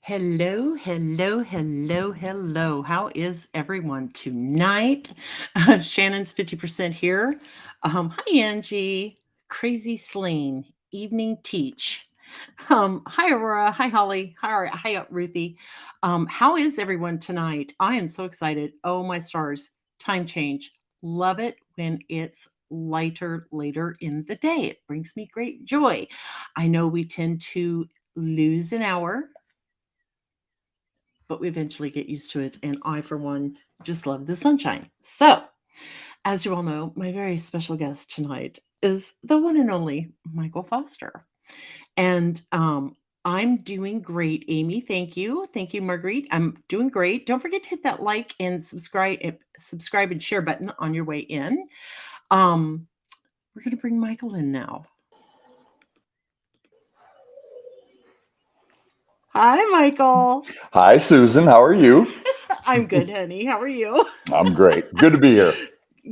Hello, hello, hello, hello. How is everyone tonight? Shannon's 50% here. Hi, Angie. Crazy Sleen. Evening Teach. Hi, Aurora. Hi, Holly. Hi, Ruthie. How is everyone tonight? I am so excited. Oh, my stars. Time change. Love it when it's lighter later in the day. It brings me great joy. I know we tend to lose an hour, but we eventually get used to it. And I, for one, just love the sunshine. So, as you all know, my very special guest tonight is the one and only Michael Foster. And I'm doing great, Amy. Thank you. Thank you, Marguerite. I'm doing great. Don't forget to hit that like and subscribe and share button on your way in. We're going to bring Michael in now. Hi, Michael. Hi, Susan. How are you? I'm good, honey. How are you? I'm great. Good to be here.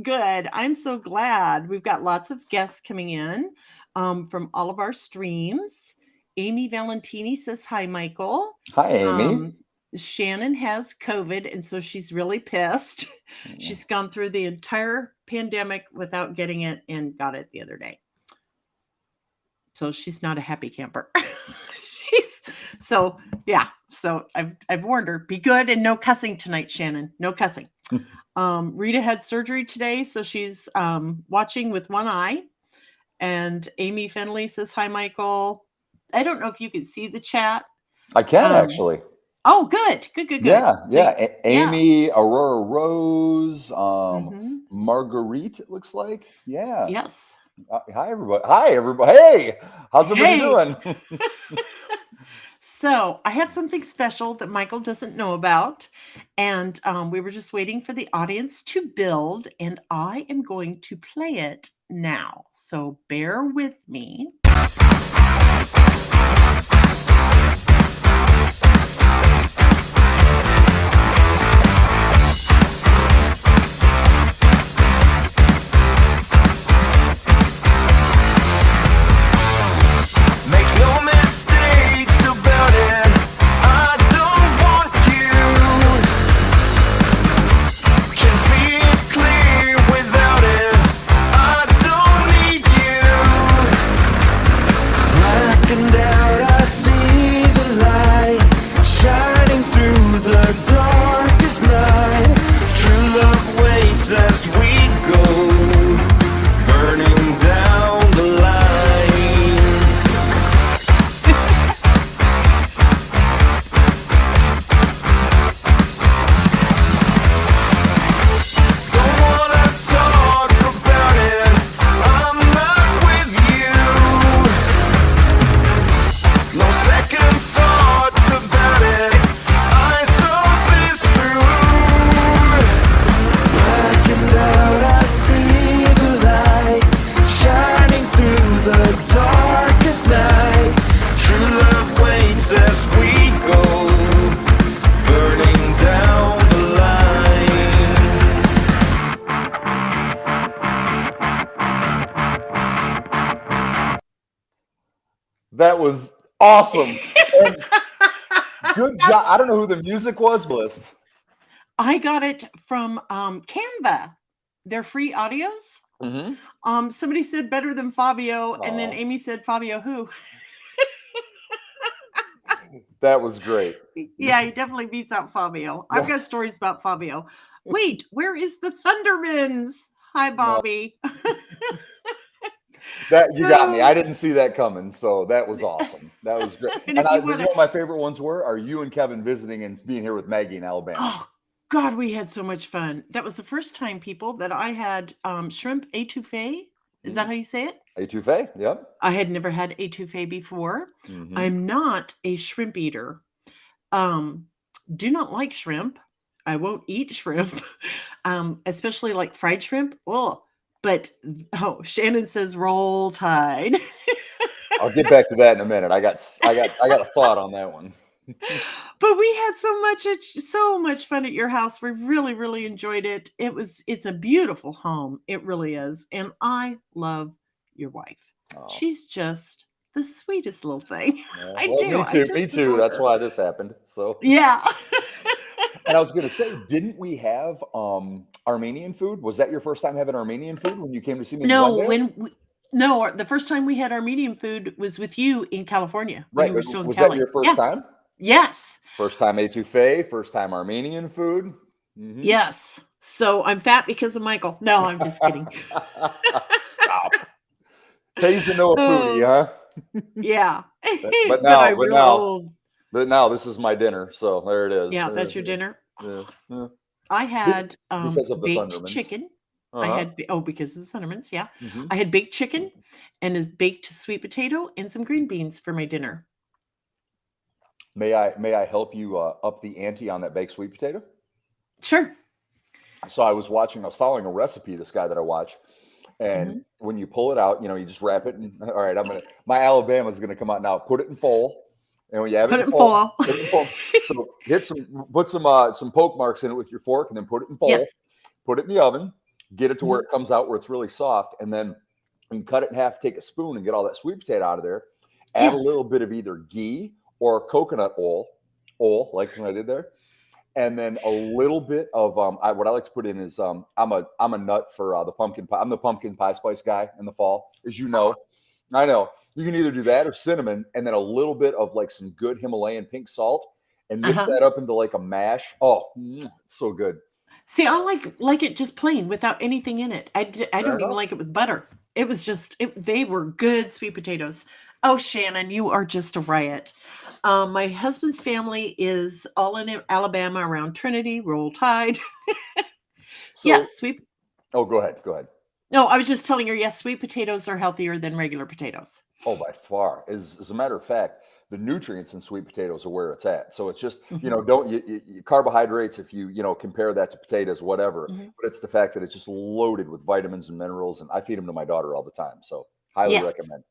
Good. I'm so glad. We've got lots of guests coming in from all of our streams. Amy Valentini says, hi, Michael. Hi, Amy. Shannon has COVID, and so she's really pissed. She's gone through the entire pandemic without getting it and got it the other day. So she's not a happy camper. So I've warned her, be good and no cussing tonight, Shannon. No cussing. Rita had surgery today, so she's watching with one eye. And Amy Finley says, hi, Michael. I don't know if you can see the chat. I can actually. Oh, good. Yeah, So, yeah. Amy, Aurora Rose, mhm. Marguerite, it looks like. Yeah. Yes. Hi, everybody. Hey, how's everybody doing? So I have something special that Michael doesn't know about. And we were just waiting for the audience to build. And I am going to play it now. So bear with me. That was awesome. Good job. I don't know who the music was, list. I got it from Canva. They're free audios. Mm-hmm. Somebody said better than Fabio, and then Amy said, Fabio who? That was great. Yeah, he definitely beats out Fabio. I've got stories about Fabio. Wait, where is the Thundermans? Hi, Bobby. That you got me. I didn't see that coming, so that was awesome. That was great. And you know what my favorite ones are you and Kevin visiting and being here with Maggie in Alabama. Oh God, we had so much fun. That was the first time, people, that I had shrimp étouffée. Is that how you say it? Étouffée, yep. I had never had étouffée before. Mm-hmm. I'm not a shrimp eater. Do not like shrimp. I won't eat shrimp, especially like fried shrimp. Oh, but Shannon says roll tide. I'll get back to that in a minute. I got a thought on that one. But we had so much fun at your house. We really enjoyed it. It's a beautiful home. It really is. And I love your wife. Oh. She's just the sweetest little thing. I Well, do. me I too. Me just too. adore That's her. why this happened. So, Yeah. and I was going to say, didn't we have Armenian food? Was that your first time having Armenian food when you came to see me in No, Glendale? no, the first time we had Armenian food was with you in California when Right. you were But still in was that Cali. your first Yeah. time? Yes. First time etouffee, first time Armenian food. Hmm. Yes. So I'm fat because of Michael. No, I'm just kidding. Stop. Pays to know a foodie, Oh, huh? yeah. But But now, I'm but real now, old. but now, this is my dinner. So there it is. Yeah, that's your dinner. Yeah, yeah. I Be- had Because of the baked Thundermans. chicken. I Uh-huh. had because of the Thundermans, yeah. Hmm. I had baked chicken and a baked sweet potato and some green beans for my dinner. May I help you up the ante on that baked sweet potato? Sure. So I was following a recipe, this guy that I watch, and Mhm. when you pull it out, you just wrap it. And all right, my Alabama's gonna come out now. Put it in foil, and when you have it Put in it in foil, foil. put it in foil. So put some poke marks in it with your fork, and then put it in foil. Yes. Put it in the oven. Get it to where Mhm. it comes out where it's really soft, and then you can cut it in half. Take a spoon and get all that sweet potato out of there. Add a Yes. little bit of either ghee or coconut oil, like when I did there, and then a little bit of what I like to put in is I'm a nut for the pumpkin pie. I'm the pumpkin pie spice guy in the fall, as you know. I know you can either do that or cinnamon, and then a little bit of like some good Himalayan pink salt, and mix Uh-huh. that up into like a mash. Oh, it's so good. See, I like it just plain without anything in it. I Fair don't even enough. like it with butter. It was just they were good sweet potatoes. Oh, Shannon, you are just a riot. My husband's family is all in Alabama around Trinity, Roll Tide. So, Yes, sweet. oh, go ahead, go ahead. No, I was just telling her, yes, sweet potatoes are healthier than regular potatoes. Oh, by far. As a matter of fact, the nutrients in sweet potatoes are where it's at. So it's just, Mhm, don't carbohydrates, if you compare that to potatoes, whatever, mhm. but it's the fact that it's just loaded with vitamins and minerals. And I feed them to my daughter all the time. So highly Yes, recommend.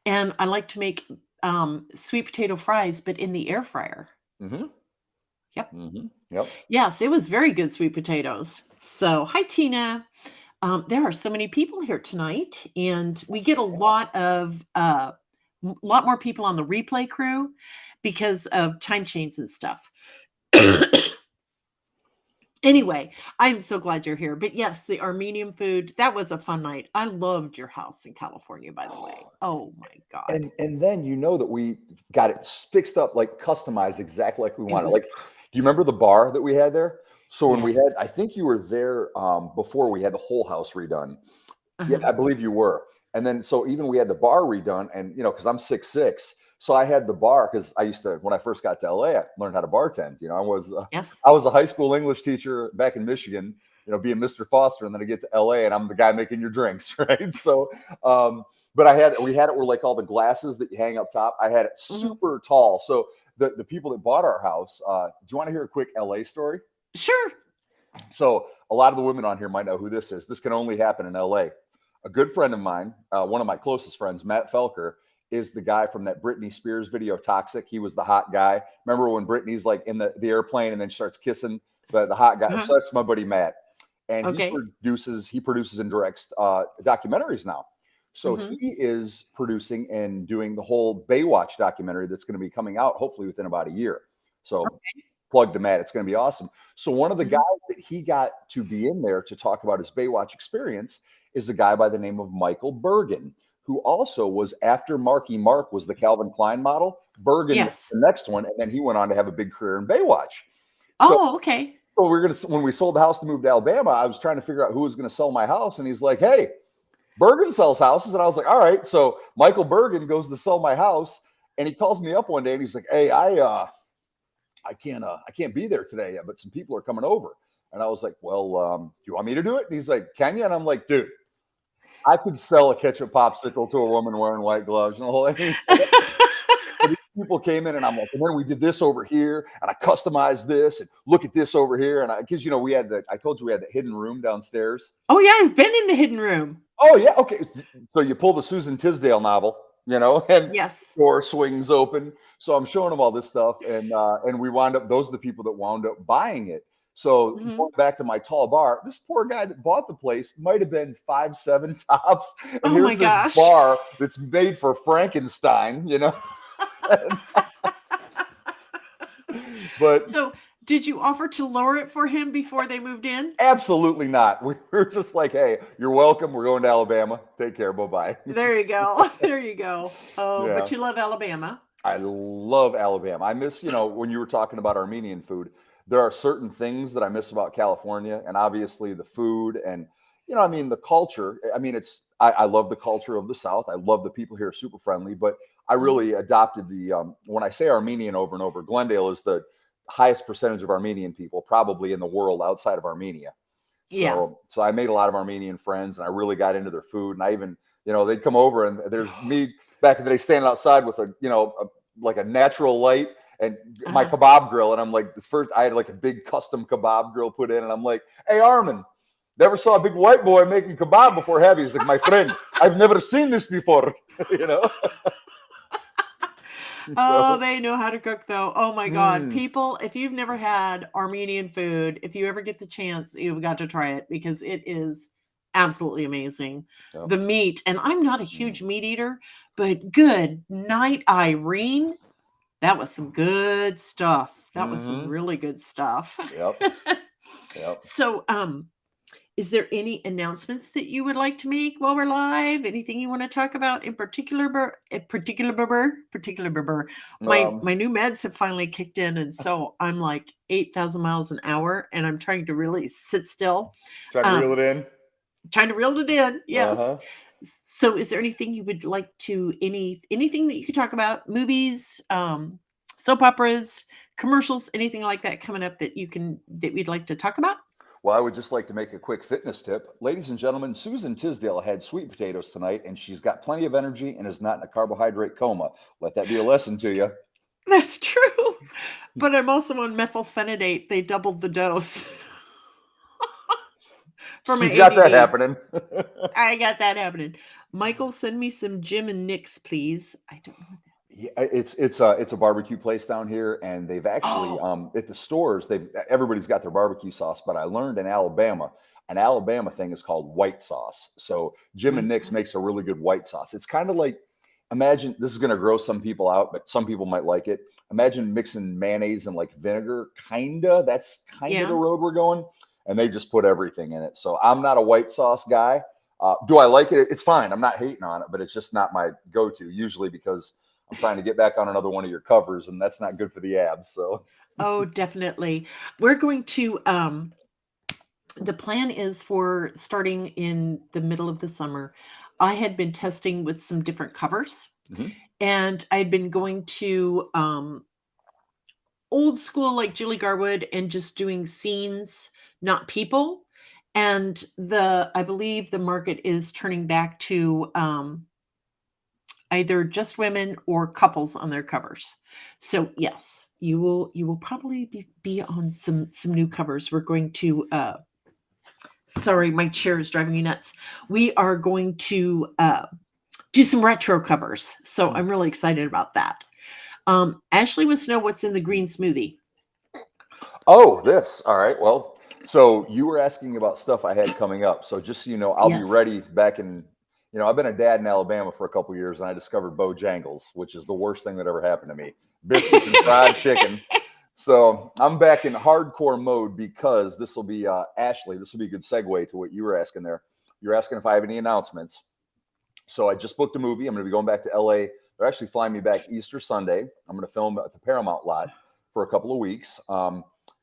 and I like to make, sweet potato fries, but in the air fryer. Mm-hmm. Yep. Mm-hmm. Yep. Yes, it was very good sweet potatoes. So, hi, Tina. There are so many people here tonight, and we get a lot more people on the replay crew because of time chains and stuff. Anyway, I'm so glad you're here. But yes, the Armenian food, that was a fun night. I loved your house in California, by the way. Oh my God. And then that we got it fixed up, like customized exactly like we It wanted. was Like, do you perfect. remember the bar that we had there? So when we Yes. had, I think you were there before we had the whole house redone. Yeah, Uh-huh. I believe you were. And then so even we had the bar redone, and because I'm 6'6", so I had the bar because I used to when I first got to LA, I learned how to bartend. Yes. I was a high school English teacher back in Michigan. Being Mr. Foster, and then I get to LA, and I'm the guy making your drinks, right? So, but we had it where like all the glasses that you hang up top. I had it Mhm. super tall. So the people that bought our house, do you want to hear a quick LA story? Sure. So a lot of the women on here might know who this is. This can only happen in LA. A good friend of mine, one of my closest friends, Matt Felker, is the guy from that Britney Spears video, Toxic. He was the hot guy. Remember when Britney's like in the airplane and then starts kissing the hot guy? Uh-huh. So that's my buddy Matt. And Okay. he produces and directs documentaries now. So Mhm. he is producing and doing the whole Baywatch documentary that's going to be coming out hopefully within about a year. So plug to Matt. It's going to be awesome. So one of the guys Mhm. that he got to be in there to talk about his Baywatch experience is a guy by the name of Michael Bergen, who also was after Marky Mark was the Calvin Klein model. Bergen was Yes. the next one, and then he went on to have a big career in Baywatch. So, Oh, okay. when we sold the house to move to Alabama, I was trying to figure out who was going to sell my house, and he's like, "Hey, Bergen sells houses," and I was like, "All right." So Michael Bergen goes to sell my house, and he calls me up one day, and he's like, "Hey, I can't be there today, but some people are coming over." And I was like, "Well, do you want me to do it?" And he's like, "Can you?" And I'm like, "Dude, I could sell a ketchup popsicle to a woman wearing white gloves." And the whole thing. So these people came in, and I'm like, and then we did this over here, and I customized this, and look at this over here, and because I told you we had the hidden room downstairs. Oh, yeah, I've been in the hidden room. Oh yeah, okay. So you pull the Susan Tisdale novel, and Yes. door swings open. So I'm showing them all this stuff, and we wound up. Those are the people that wound up buying it. So Mhm. going back to my tall bar, this poor guy that bought the place might have been 5'7" tops, and Oh my here's this gosh. bar that's made for Frankenstein, you know. But So, did you offer to lower it for him before they moved in? absolutely not. We were just like, hey, you're welcome. We're going to Alabama. Take care. Bye bye. There you go. There you go. Oh, Yeah. but you love Alabama. I love Alabama. I miss, when you were talking about Armenian food, there are certain things that I miss about California, and obviously the food and, the culture. I love the culture of the South. I love the people here, are super friendly, but I Mhm. really adopted when I say Armenian over and over, Glendale is the highest percentage of Armenian people probably in the world outside of Armenia. Yeah. So I made a lot of Armenian friends, and I really got into their food. And I even, they'd come over, and there's me back in the day standing outside with like a natural light and my Uh-huh. kebab grill. And I'm like, I had like a big custom kebab grill put in, and I'm like, hey, Armin, never saw a big white boy making kebab before, have you? He's like, my friend, I've never seen this before, you know. Oh, So, they know how to cook though. Oh my god. mm, People, if you've never had Armenian food, if you ever get the chance, you've got to try it because it is absolutely amazing. yep, The meat, and I'm not a mm, huge meat eater, but good night, Irene. That was some good stuff. That was some mm-hmm, really good stuff. yep, yep. So, is there any announcements that you would like to make while we're live? Anything you want to talk about in particular? Particular. My Um, my new meds have finally kicked in, and so I'm like 8,000 miles an hour, and I'm trying to really sit still. trying to reel Um, it in. Trying to reel it in. Uh Yes. huh. So, is there anything you would like to anything that you could talk about? Movies, soap operas, commercials, anything like that coming up that we'd like to talk about? Well, I would just like to make a quick fitness tip. Ladies and gentlemen, Susan Tisdale had sweet potatoes tonight, and she's got plenty of energy and is not in a carbohydrate coma. Let that be a lesson to you. That's true, but I'm also on methylphenidate, they doubled the dose for So my you got that ADD. happening. I got that happening. Michael, send me some Jim and Nick's, please. I don't know what that Yeah, is. it's a barbecue place down here, and they've actually Oh, at the stores everybody's got their barbecue sauce, but I learned in Alabama an Alabama thing is called white sauce. So Jim and white Nick's sauce. makes a really good white sauce. It's kind of like, imagine, this is going to gross some people out, but some people might like it. Imagine mixing mayonnaise and like vinegar, kinda. That's kind of the Yeah. road we're going, and they just put everything in it. So I'm not a white sauce guy. Do I like it? It's fine. I'm not hating on it, but it's just not my go-to usually because I'm trying to get back on another one of your covers, and that's not good for the abs. So, Oh, definitely. We're going to, the plan is for starting in the middle of the summer. I had been testing with some different covers, mhm. and I'd been going to, old school like Julie Garwood and just doing scenes, not people. And I believe the market is turning back to either just women or couples on their covers. So yes, you will probably be on some new covers. We're going to sorry, my chair is driving me nuts. We are going to do some retro covers. So Mm. I'm really excited about that. Ashley wants to know what's in the green smoothie. Oh, this. All right. Well, so you were asking about stuff I had coming up. So just so you know, I'll be Yes. ready back in. I've been a dad in Alabama for a couple years, and I discovered Bojangles, which is the worst thing that ever happened to me. Biscuits and fried chicken. So I'm back in hardcore mode because this will be Ashley. This will be a good segue to what you were asking there. You're asking if I have any announcements. So I just booked a movie. I'm going to be going back to LA. They're actually flying me back Easter Sunday. I'm going to film at the Paramount lot for a couple of weeks.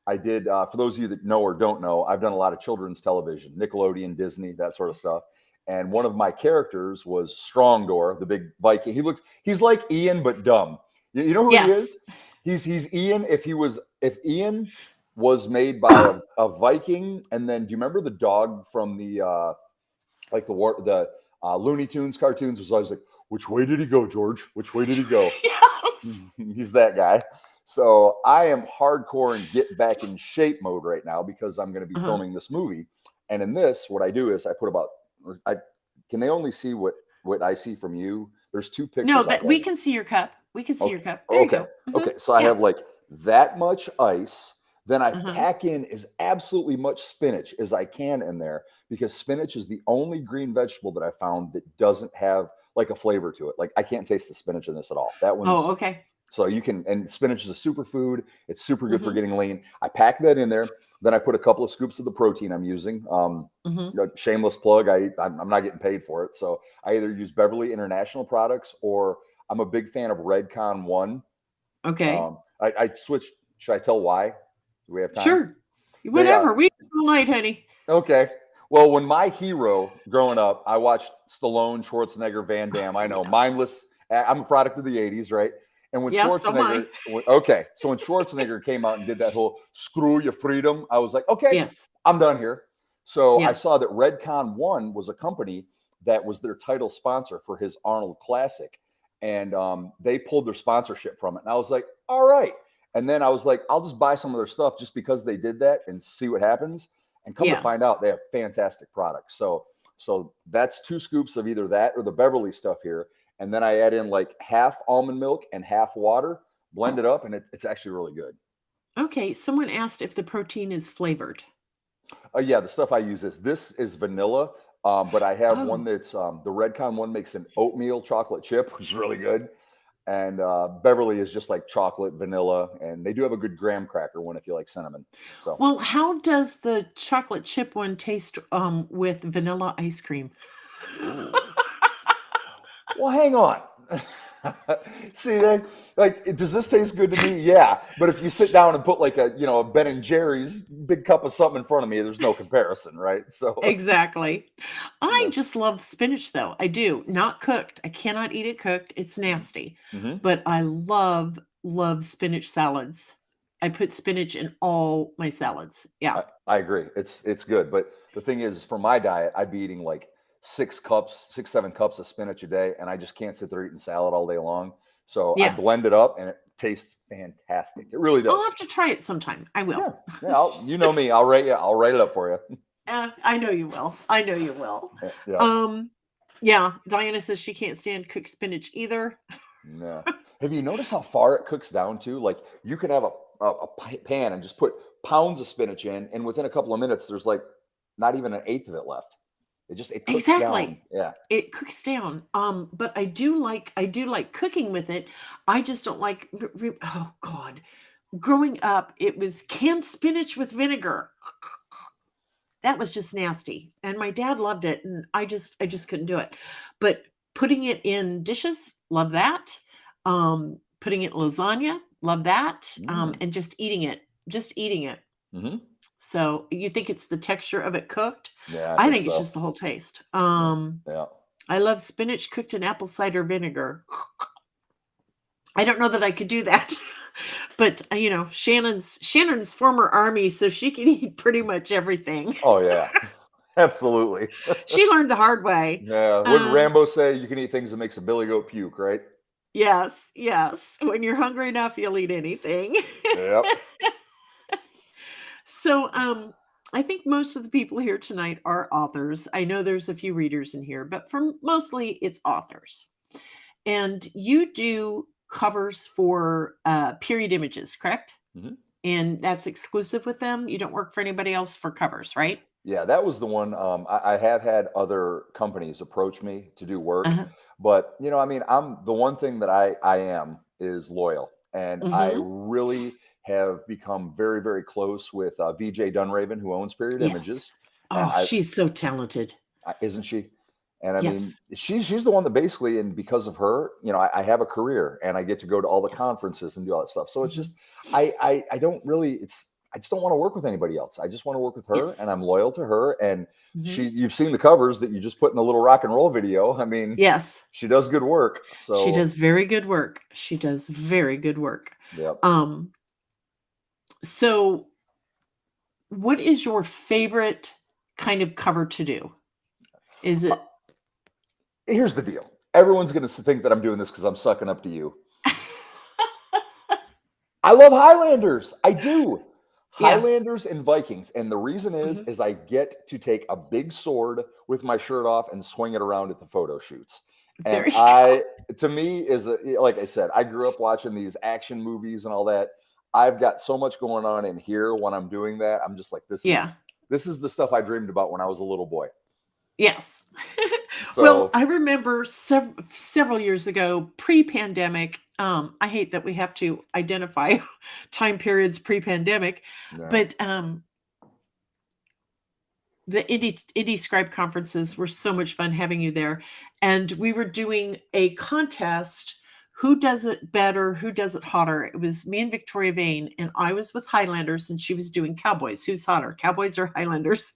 I did, for those of you that know or don't know, I've done a lot of children's television, Nickelodeon, Disney, that sort of stuff. And one of my characters was Strongdoor, the big Viking. He's like Ian, but dumb. You know who he Yes. is? He's Ian. If Ian was made by a Viking, and then do you remember the dog from the Looney Tunes cartoons was always like, which way did he go, George? Which way did he go? Yes. He's that guy. So I am hardcore and get back in shape mode right now because I'm going to be Uh-huh. filming this movie. And in this, what I do is I put about, I can they only see what I see from you? There's two No, pictures I that have. we can see your cup. We can see Okay. your cup. There you Okay. go. Mhm. Okay. So I Yeah. have like that much ice. Then I Uh-huh. pack in as absolutely much spinach as I can in there, because spinach is the only green vegetable that I found that doesn't have like a flavor to it. Like I can't taste the spinach in this at all. That Oh, one's okay. so you can, and spinach is a superfood. It's super good for Mhm. getting lean. I pack that in there. Then I put a couple of scoops of the protein I'm using. Mhm. Shameless plug. I'm not getting paid for it, so I either use Beverly International products, or I'm a big fan of Redcon One. Okay. I switched. Should I tell why? Do we have time? Sure. They Whatever. We all night, honey. Okay. Well, when my hero growing up, I watched Stallone, Schwarzenegger, Van Oh, Damme. I know, yes. mindless. I'm a product of the 80s, right? And when Yes, so am I. Schwarzenegger, okay, so when Schwarzenegger came out and did that whole screw your freedom, I was like, okay, Yes. I'm done here. So I Yes. saw that Redcon One was a company that was their title sponsor for his Arnold Classic. And they pulled their sponsorship from it. And I was like, all right. And then I was like, I'll just buy some of their stuff just because they did that and see what happens. And come to Yeah. find out, they have fantastic products. So that's 2 scoops of either that or the Beverly stuff here. And then I add in like half almond milk and half water, blend it up, and it's actually really good. Okay. Someone asked if the protein is flavored. Yeah, the stuff I use is this is vanilla, but I have one Oh, that's the Redcon one makes an oatmeal chocolate chip, which is really good. And Beverly is just like chocolate, vanilla, and they do have a good graham cracker one if you like cinnamon. So, well, how does the chocolate chip one taste, with vanilla ice cream? ooh. Well, hang on. See, does this taste good to me? Yeah, but if you sit down and put like a Ben and Jerry's big cup of something in front of me, there's no comparison, right? So, Exactly. I yeah. just love spinach, though. I do. Not cooked. I cannot eat it cooked. It's Mhm. nasty. Mhm. But I love spinach salads. I put spinach in all my salads. Yeah. I agree. It's good, but the thing is, for my diet, I'd be eating like 6, 7 cups of spinach a day, and I just can't sit there eating salad all day long. So I Yes. blend it up, and it tastes fantastic. It really I'll does. have to try it sometime. I will. Yeah, yeah. You know me. I'll write it up for you. I know you will. I know you will. Yeah. Um, yeah, Diana says she can't stand cooked spinach either. Yeah. Have you noticed how far it cooks down to? Like you can have a pan and just put pounds of spinach in, and within a couple of minutes, there's like not even an eighth of it left. It cooks down. Exactly. Yeah. It cooks down. But I do like cooking with it. I just don't like oh God. Growing up, it was canned spinach with vinegar. That was just nasty. And my dad loved it, and I just couldn't do it. But putting it in dishes, love that. Putting it in lasagna, love that. Mm. And just eating it. Just eating it. Hmm. So you think it's the texture of it cooked? Yeah, I I think think it's so. just the whole taste. Yeah. Yeah. I love spinach cooked in apple cider vinegar. I don't know that I could do that. But, Shannon's former Army, so she can eat pretty much everything. Oh yeah. Absolutely. She learned the hard way. Yeah. Wouldn't Uh, Rambo say you can eat things that makes a billy goat puke, right? yes, yes. When you're hungry enough, you'll eat anything. Yep. So, I think most of the people here tonight are authors. I know there's a few readers in here, but for mostly it's authors. And you do covers for period images, correct? Mhm. And that's exclusive with them. You don't work for anybody else for covers, right? Yeah, that was the one. I have had other companies approach me to do work, Uh-huh. but I mean, I'm the one thing that I am is loyal, and I Hmm. really have become very, very close with VJ Dunraven, who owns Period Yes. Images, and Oh, she's so talented. isn't she? And I mean, Yes. she's the one that basically, and because of her, I have a career and I get to go to all the Yes. conferences and do all that stuff. So it's Hmm. just, I don't really, I just don't want to work with anybody else. I just want to work with her, Yes. and I'm loyal to her. And Hmm. you've seen the covers that you just put in the little rock and roll video. I mean, Yes. she does good work. She So, does very good work. She does very good work. yeah. Um, so what is your favorite kind of cover to do? Is Uh, it Here's the deal. Everyone's going to think that I'm doing this because I'm sucking up to you. I love Highlanders. I do. Yes. Highlanders and Vikings. And the reason Mhm. is I get to take a big sword with my shirt off and swing it around at the photo shoots. There And you go. to me, like I said, I grew up watching these action movies and all that. I've got so much going on in here when I'm doing that. I'm just like, this is the stuff I dreamed about when I was a little boy. Yes. Well, So I remember several years ago, pre-pandemic. I hate that we have to identify time periods pre-pandemic, yeah. but the indie scribe conferences were so much fun having you there, and we were doing a contest. Who does it better? Who does it hotter? It was me and Victoria Vane, and I was with Highlanders, and she was doing Cowboys. Who's hotter, Cowboys or Highlanders?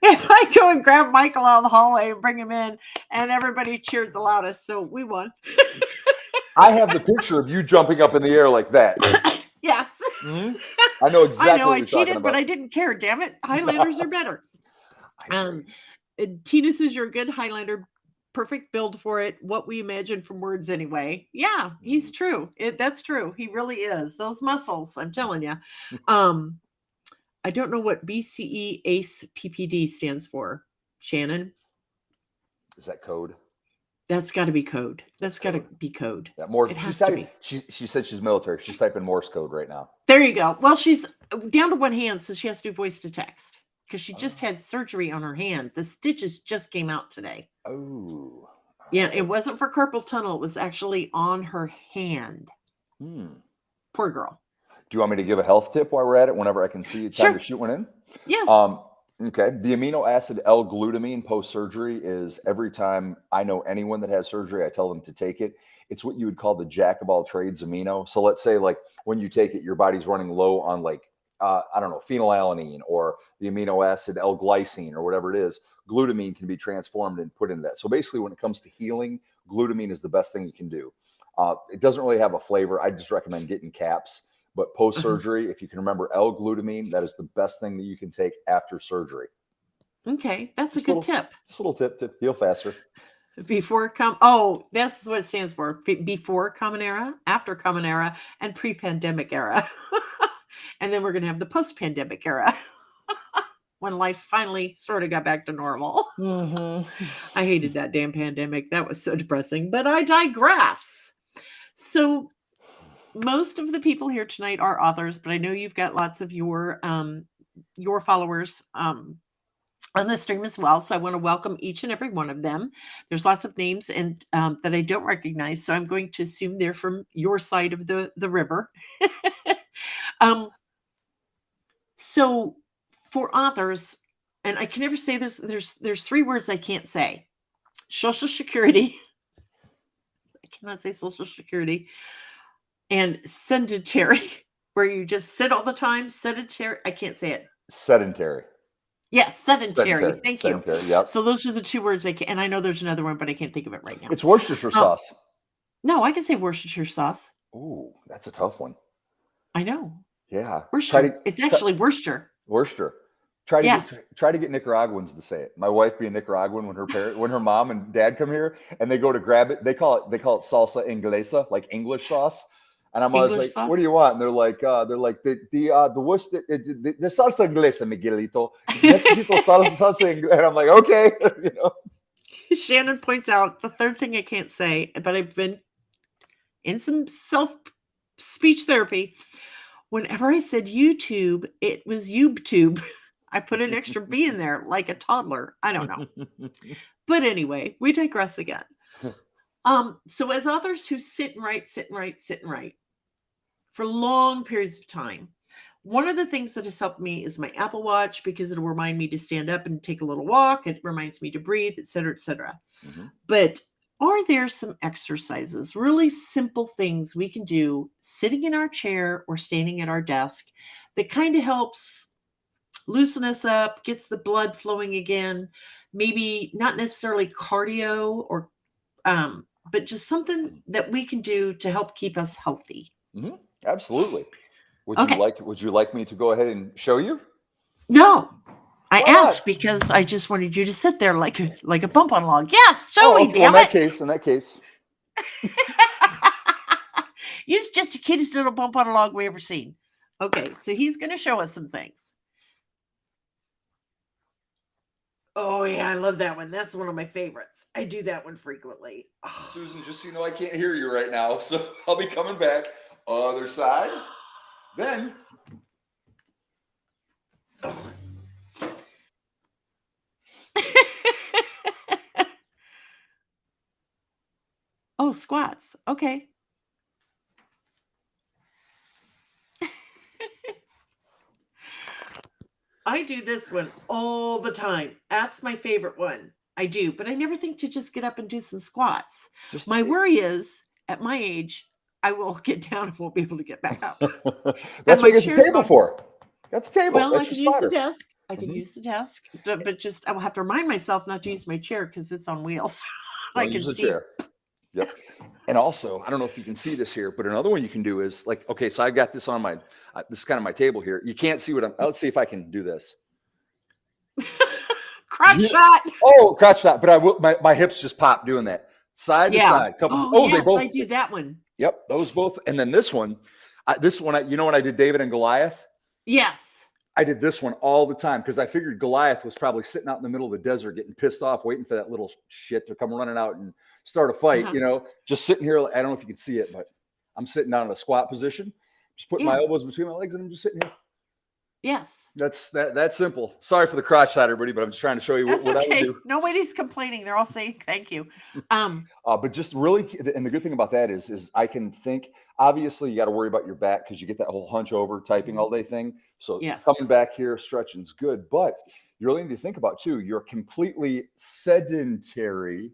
And I go and grab Michael out of the hallway and bring him in, and everybody cheered the loudest, so we won. I have the picture of you jumping up in the air like that. Yes. Mm-hmm. I know exactly. I know what I you're talking cheated, about. but I didn't care. Damn it, Highlanders are better. Tina says you're a good Highlander. Perfect build for it. What we imagine from words anyway. Yeah, he's true. That's true. He really is. Those muscles, I'm telling you. I don't know what BCE ACE PPD stands for. Shannon? Is that code? That's got to be code. That's got to be code. Yeah, Morse. It has to be. She said she's military. She's typing Morse code right now. There you go. Well, she's down to one hand, so she has to do voice to text because she just had surgery on her hand. The stitches just came out today. Oh. Yeah, it wasn't for carpal tunnel. It was actually on her hand. Poor girl. Do you want me to give a health tip while we're at it? Whenever I can see you, time to shoot one in. Yes. Okay. The amino acid L-glutamine post-surgery is every time I know anyone that has surgery, I tell them to take it. It's what you would call the jack of all trades amino. So let's say like when you take it, your body's running low on like, I don't know, phenylalanine or the amino acid L-glycine or whatever it is. Glutamine can be transformed and put into that. So basically when it comes to healing, glutamine is the best thing you can do. It doesn't really have a flavor. I just recommend getting caps. But post-surgery, if you can remember L-glutamine, that is the best thing that you can take after surgery. Okay, that's a good tip. Just a little tip to heal faster. Before that's what it stands for. Before Common Era, after Common Era, and pre-pandemic era. And then we're going to have the post-pandemic era. When life finally sort of got back to normal. I hated that damn pandemic. That was so depressing, but I digress. So most of the people here tonight are authors, but I know you've got lots of your followers on the stream as well. So I want to welcome each and every one of them. There's lots of names and that I don't recognize, so I'm going to assume they're from your side of the river. So for authors, and I can never say this, there's three words I can't say. Social Security. I cannot say Social Security. And sedentary, where you just sit all the time. Sedentary. I can't say it. Sedentary. Yes, sedentary. Thank you. Yep. So those are the two words I can, and I know there's another one, but I can't think of it right now. It's Worcestershire sauce. No, I can say Worcestershire sauce. Ooh, that's a tough one. I know. Yeah. Worcester. It's actually Worcester. Worcester. Try to get Nicaraguans to say it. My wife being Nicaraguan, when her mom and dad come here and they go to grab it, they call it salsa inglesa, like English sauce. And I'm always like, sauce? What do you want? And they're like the Worcester, the salsa inglesa, Miguelito. Necesito salsa inglesa. And I'm like, okay, you know. Shannon points out the third thing I can't say, but I've been in some self-speech therapy. Whenever I said YouTube, it was YouTube. I put an extra B in there like a toddler. I don't know. But anyway, we digress again. So as authors who sit and write for long periods of time, one of the things that has helped me is my Apple Watch, because it'll remind me to stand up and take a little walk. It reminds me to breathe, et cetera, et cetera. But are there some exercises, really simple things we can do sitting in our chair or standing at our desk that kind of helps loosen us up, gets the blood flowing again? Maybe not necessarily cardio or but just something that we can do to help keep us healthy. Absolutely. Would you like me to go ahead and show you? No. I asked because I just wanted you to sit there like a bump on a log. Yes, show me, damn it. In that case. You're just the cutest little bump on a log we ever seen. Okay, so he's going to show us some things. Oh, yeah, I love that one. That's one of my favorites. I do that one frequently. Oh. Susan, just so you know, I can't hear you right now, so I'll be coming back. Other side. Then Oh, squats. Okay. I do this one all the time. That's my favorite one. I do, but I never think to just get up and do some squats. just My worry is at my age, I will get down and won't be able to get back up. And that's what my you get the chair's table on. for. Got the table. Well, I That's your can use the spotter. desk. I can Mhm. use the desk, but just I will have to remind myself not to use my chair because it's on wheels. I Don't can use the see. chair. Yep. And also, I don't know if you can see this here, but another one you can do is like, okay, so I've got this on my, this is kind of my table here. You can't see what let's see if I can do this. Crotch shot. Oh, crotch shot. But I will, my hips just pop doing that. Side to Yeah. side. Couple. Oh, Oh, they yes, both. I do that one. Yep. Those both. And then this one, you know, when I did David and Goliath, Yes. I did this one all the time because I figured Goliath was probably sitting out in the middle of the desert getting pissed off, waiting for that little shit to come running out and start a fight, Uh-huh. you know, just sitting here. I don't know if you can see it, but I'm sitting down in a squat position, just putting my Yeah. elbows between my legs and I'm just sitting here. Yes. That's simple. Sorry for the crotch shot, everybody, but I'm just trying to show you That's what I would okay. do. Nobody's complaining. They're all saying thank you. But just really, and the good thing about that is I can think, obviously you got to worry about your back because you get that whole hunch over typing all day thing. So Yes. coming back here, stretching's good, but you really need to think about too, you're completely sedentary.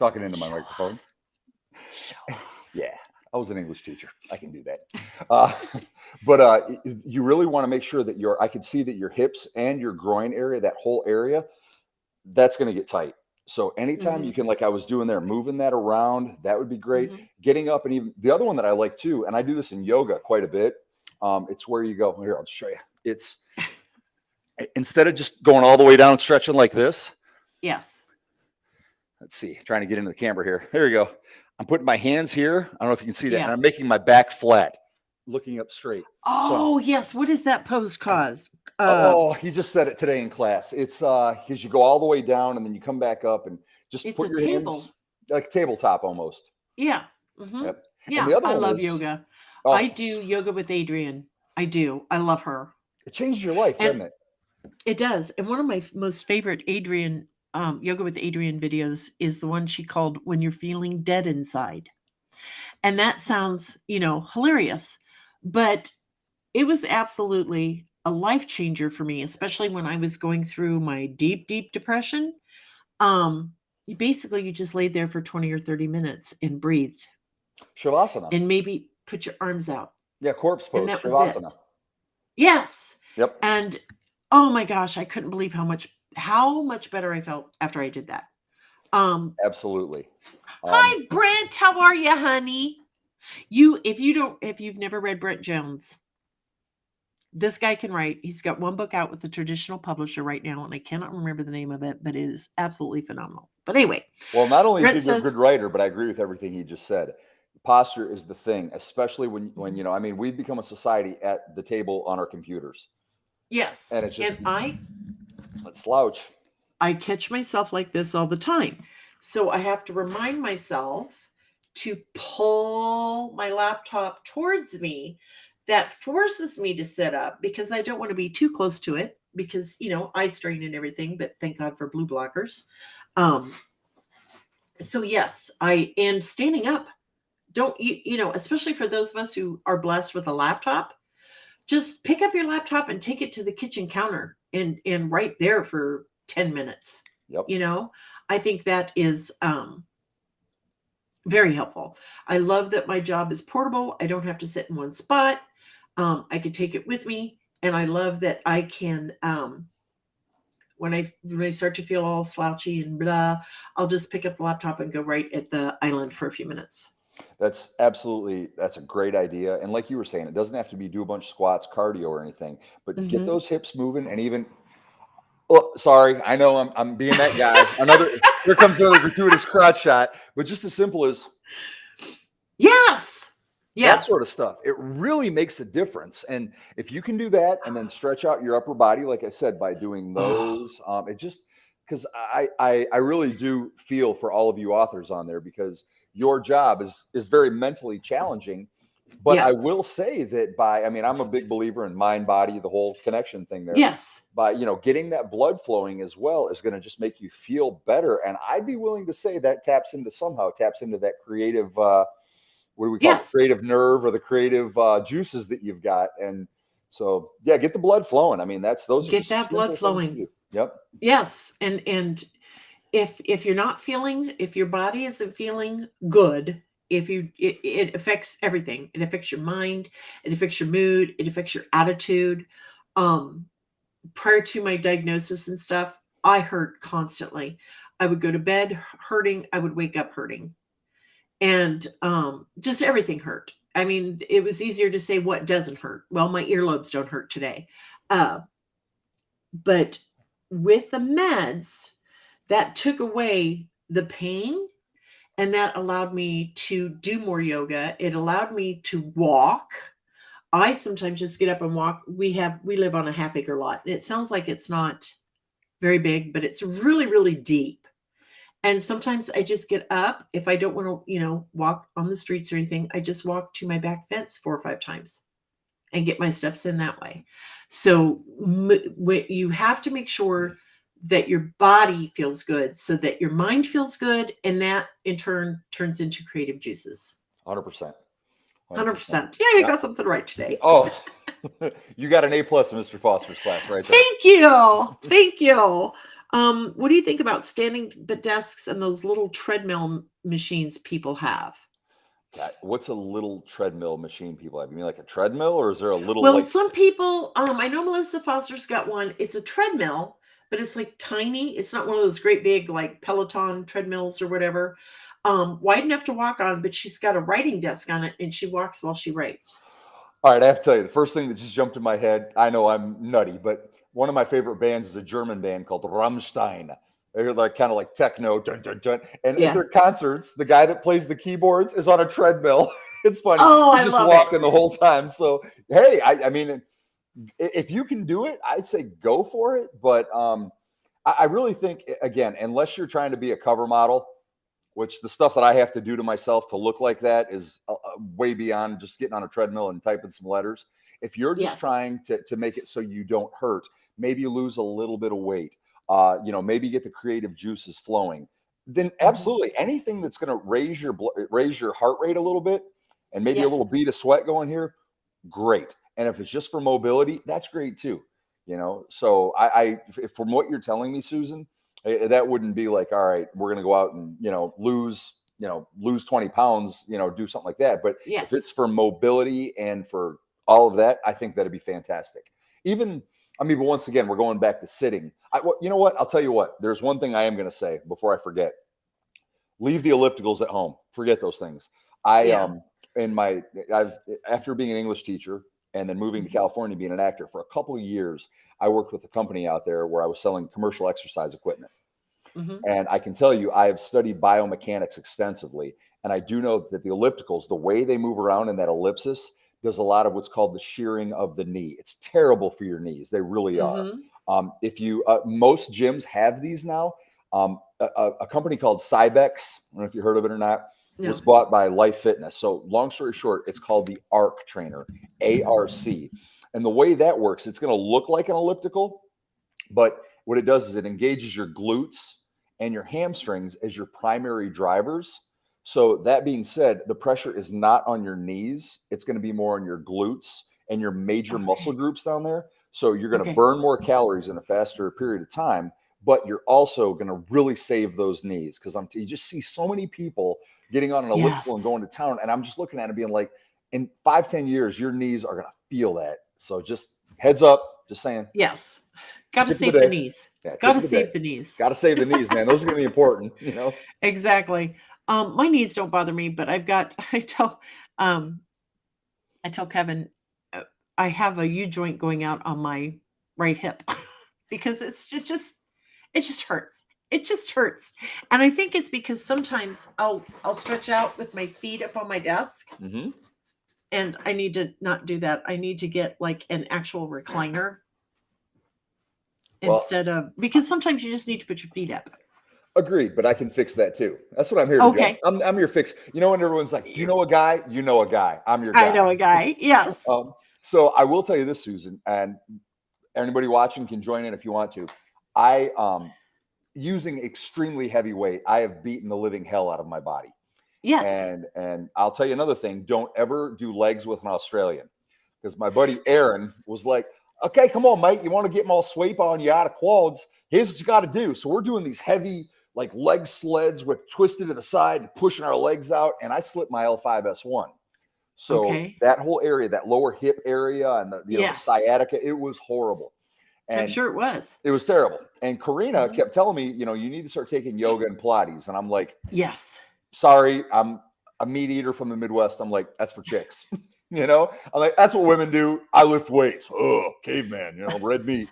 Talking into my Show microphone. off. Show off. Yeah, I was an English teacher. I can do that. But you really want to make sure that I could see that your hips and your groin area, that whole area, that's going to get tight. So anytime you can, like I was doing there, moving that around, that would be great. Getting up, and even the other one that I like too, and I do this in yoga quite a bit. It's where you go here. I'll show you. It's instead of just going all the way down and stretching like this. Yes. Let's see. Trying to get into the camera here. There you go. I'm putting my hands here. I don't know if you can see that. Yeah. And I'm making my back flat, looking up straight. Oh, yes. What is that pose cause? He just said it today in class. It's because you go all the way down and then you come back up and just It's put a your table. hands like tabletop almost. Yeah. Yep. Yeah. And the other I one love is, yoga. oh, I do yoga with Adrienne. I do. I love her. it changed your life, And doesn't it? it does. And one of my most favorite Adrienne yoga with Adrienne videos is the one she called When You're Feeling Dead Inside. And that sounds, hilarious, but it was absolutely a life changer for me, especially when I was going through my deep, deep depression. You just laid there for 20 or 30 minutes and breathed Shavasana. and maybe put your arms out. Yeah, corpse pose. And that was it. Shavasana. Yes. Yep. And oh my gosh, I couldn't believe how much better I felt after I did that. Absolutely. Hi Brent, how are you, honey? If you've never read Brent Jones, this guy can write. He's got one book out with a traditional publisher right now, and I cannot remember the name of it, but it is absolutely phenomenal. But anyway, well, not only Brent is he a says, good writer, but I agree with everything he just said. Posture is the thing, especially when we've become a society at the table on our computers. yes, And it's just and slouch. I catch myself like this all the time. So I have to remind myself to pull my laptop towards me. That forces me to sit up because I don't want to be too close to it because, eye strain and everything, but thank God for blue blockers. So yes, and standing up, especially for those of us who are blessed with a laptop, just pick up your laptop and take it to the kitchen counter and right there for 10 minutes. Yep. I think that is very helpful. I love that my job is portable. I don't have to sit in one spot. I can take it with me. And I love that I can, when I start to feel all slouchy and blah, I'll just pick up the laptop and go right at the island for a few minutes. That's a great idea. And like you were saying, it doesn't have to be do a bunch of squats, cardio or anything, but get those hips moving. And even, oh, sorry, I know I'm being that guy. Here comes another gratuitous crotch shot, but just as simple as yes. that sort of stuff. It really makes a difference. And if you can do that and then stretch out your upper body, like I said, by doing those, it just, because I really do feel for all of you authors on there because your job is very mentally challenging But I Yes. will say that I mean, I'm a big believer in mind, body, the whole connection thing there. Yes. By, getting that blood flowing as well is going to just make you feel better. And I'd be willing to say that taps into that creative, what do we call it? Yes. Creative nerve or the creative juices that you've got. And so, yeah, get the blood flowing. I mean, those are Get just that blood simple things to flowing. do. Yep. Yes. And if you're not feeling, if your body isn't feeling good, it affects everything. It affects your mind, it affects your mood, it affects your attitude. Um, Prior to my diagnosis and stuff, I hurt constantly. I would go to bed hurting, I would wake up hurting. And just everything hurt. I mean, it was easier to say what doesn't hurt. Well, my earlobes don't hurt today. Uh, but with the meds, that took away the pain and that allowed me to do more yoga. It allowed me to walk. I sometimes just get up and walk. We live on a half acre lot. And it sounds like it's not very big, but it's really, really deep. And sometimes I just get up if I don't want to, walk on the streets or anything. I just walk to my back fence 4 or 5 times and get my steps in that way. So you have to make sure that your body feels good so that your mind feels good. And that in turn turns into creative juices. 100%. 100%. Yeah, you got something right today. Oh, you got an A+ in Mr. Foster's class right there. Thank you. Thank you. What do you think about standing desks and those little treadmill machines people have? God, what's a little treadmill machine people have? You mean like a treadmill, or is there a little Well, like? some people, I know Melissa Foster's got one. It's a treadmill, but it's like tiny. It's not one of those great big like Peloton treadmills or whatever. Wide enough to walk on, but she's got a writing desk on it and she walks while she writes. All right, I have to tell you, the first thing that just jumped in my head, I know I'm nutty, but one of my favorite bands is a German band called Rammstein. They're like kind of like techno, dun, dun, dun. And at Yeah. their concerts, the guy that plays the keyboards is on a treadmill. It's funny. Oh, He's I just love walking it. the whole time. So, hey, I mean, if you can do it, I say go for it. But I really think, again, unless you're trying to be a cover model, which the stuff that I have to do to myself to look like that is way beyond just getting on a treadmill and typing some letters. If you're just Yes. trying to make it so you don't hurt, maybe you lose a little bit of weight, maybe get the creative juices flowing, then absolutely anything that's going to raise your heart rate a little bit and maybe a Yes. little bead of sweat going here, great. And if it's just for mobility, that's great too. So from what you're telling me, Susan, that wouldn't be like, all right, we're going to go out and, lose 20 pounds, do something like that. But Yes. if it's for mobility and for all of that, I think that'd be fantastic. But once again, we're going back to sitting. You know what? I'll tell you what, there's one thing I am going to say before I forget. Leave the ellipticals at home. Forget those things. After being an English teacher and then moving to California, being an actor for a couple of years, I worked with a company out there where I was selling commercial exercise equipment. And I can tell you, I have studied biomechanics extensively. And I do know that the ellipticals, the way they move around in that ellipsis, does a lot of what's called the shearing of the knee. It's terrible for your knees. They really are. Most gyms have these now. A company called Cybex, I don't know if you heard of it or not, was bought by Life Fitness. So long story short, it's called the ARC trainer, ARC. And the way that works, it's going to look like an elliptical, but what it does is it engages your glutes and your hamstrings as your primary drivers. So that being said, the pressure is not on your knees. It's going to be more on your glutes and your major muscle groups down there. So you're going to burn more calories in a faster period of time, but you're also going to really save those knees, because you just see so many people getting on an elliptical and going to town. And I'm just looking at it being like, in 5-10 years, your knees are going to feel that. So just heads up, just saying. Yes. Got to save the knees. Got to save the knees. Got to save the knees, man. Those are going to be important, Exactly. My knees don't bother me, but I tell Kevin, I have a U joint going out on my right hip because it just hurts. It just hurts. And I think it's because sometimes I'll stretch out with my feet up on my desk. And I need to not do that. I need to get like an actual recliner instead of, because sometimes you just need to put your feet up. Agreed, but I can fix that too. That's what I'm here to do. Okay. I'm your fix. You know, when everyone's like, "Do you know a guy?" You know a guy. I'm your I guy. know a guy. Yes. So I will tell you this, Susan, and anybody watching can join in if you want to. I using extremely heavy weight, I have beaten the living hell out of my body. Yes. And I'll tell you another thing: don't ever do legs with an Australian, because my buddy Aaron was like, "Okay, come on, mate, you want to get more sweep on you out of quads? Here's what you got to do." So we're doing these heavy like leg sleds with twisted to the side and pushing our legs out, and I slipped my L5S1. So Okay. that whole area, that lower hip area, and the the Yes. sciatica, it was horrible, I'm and sure it was. it was terrible. And Karina Mhm. kept telling me, you need to start taking yoga and Pilates, and I'm like, Yes. sorry, I'm a meat eater from the Midwest. I'm like, that's for chicks. I'm like, that's what women do. I lift weights. Oh, caveman, red meat.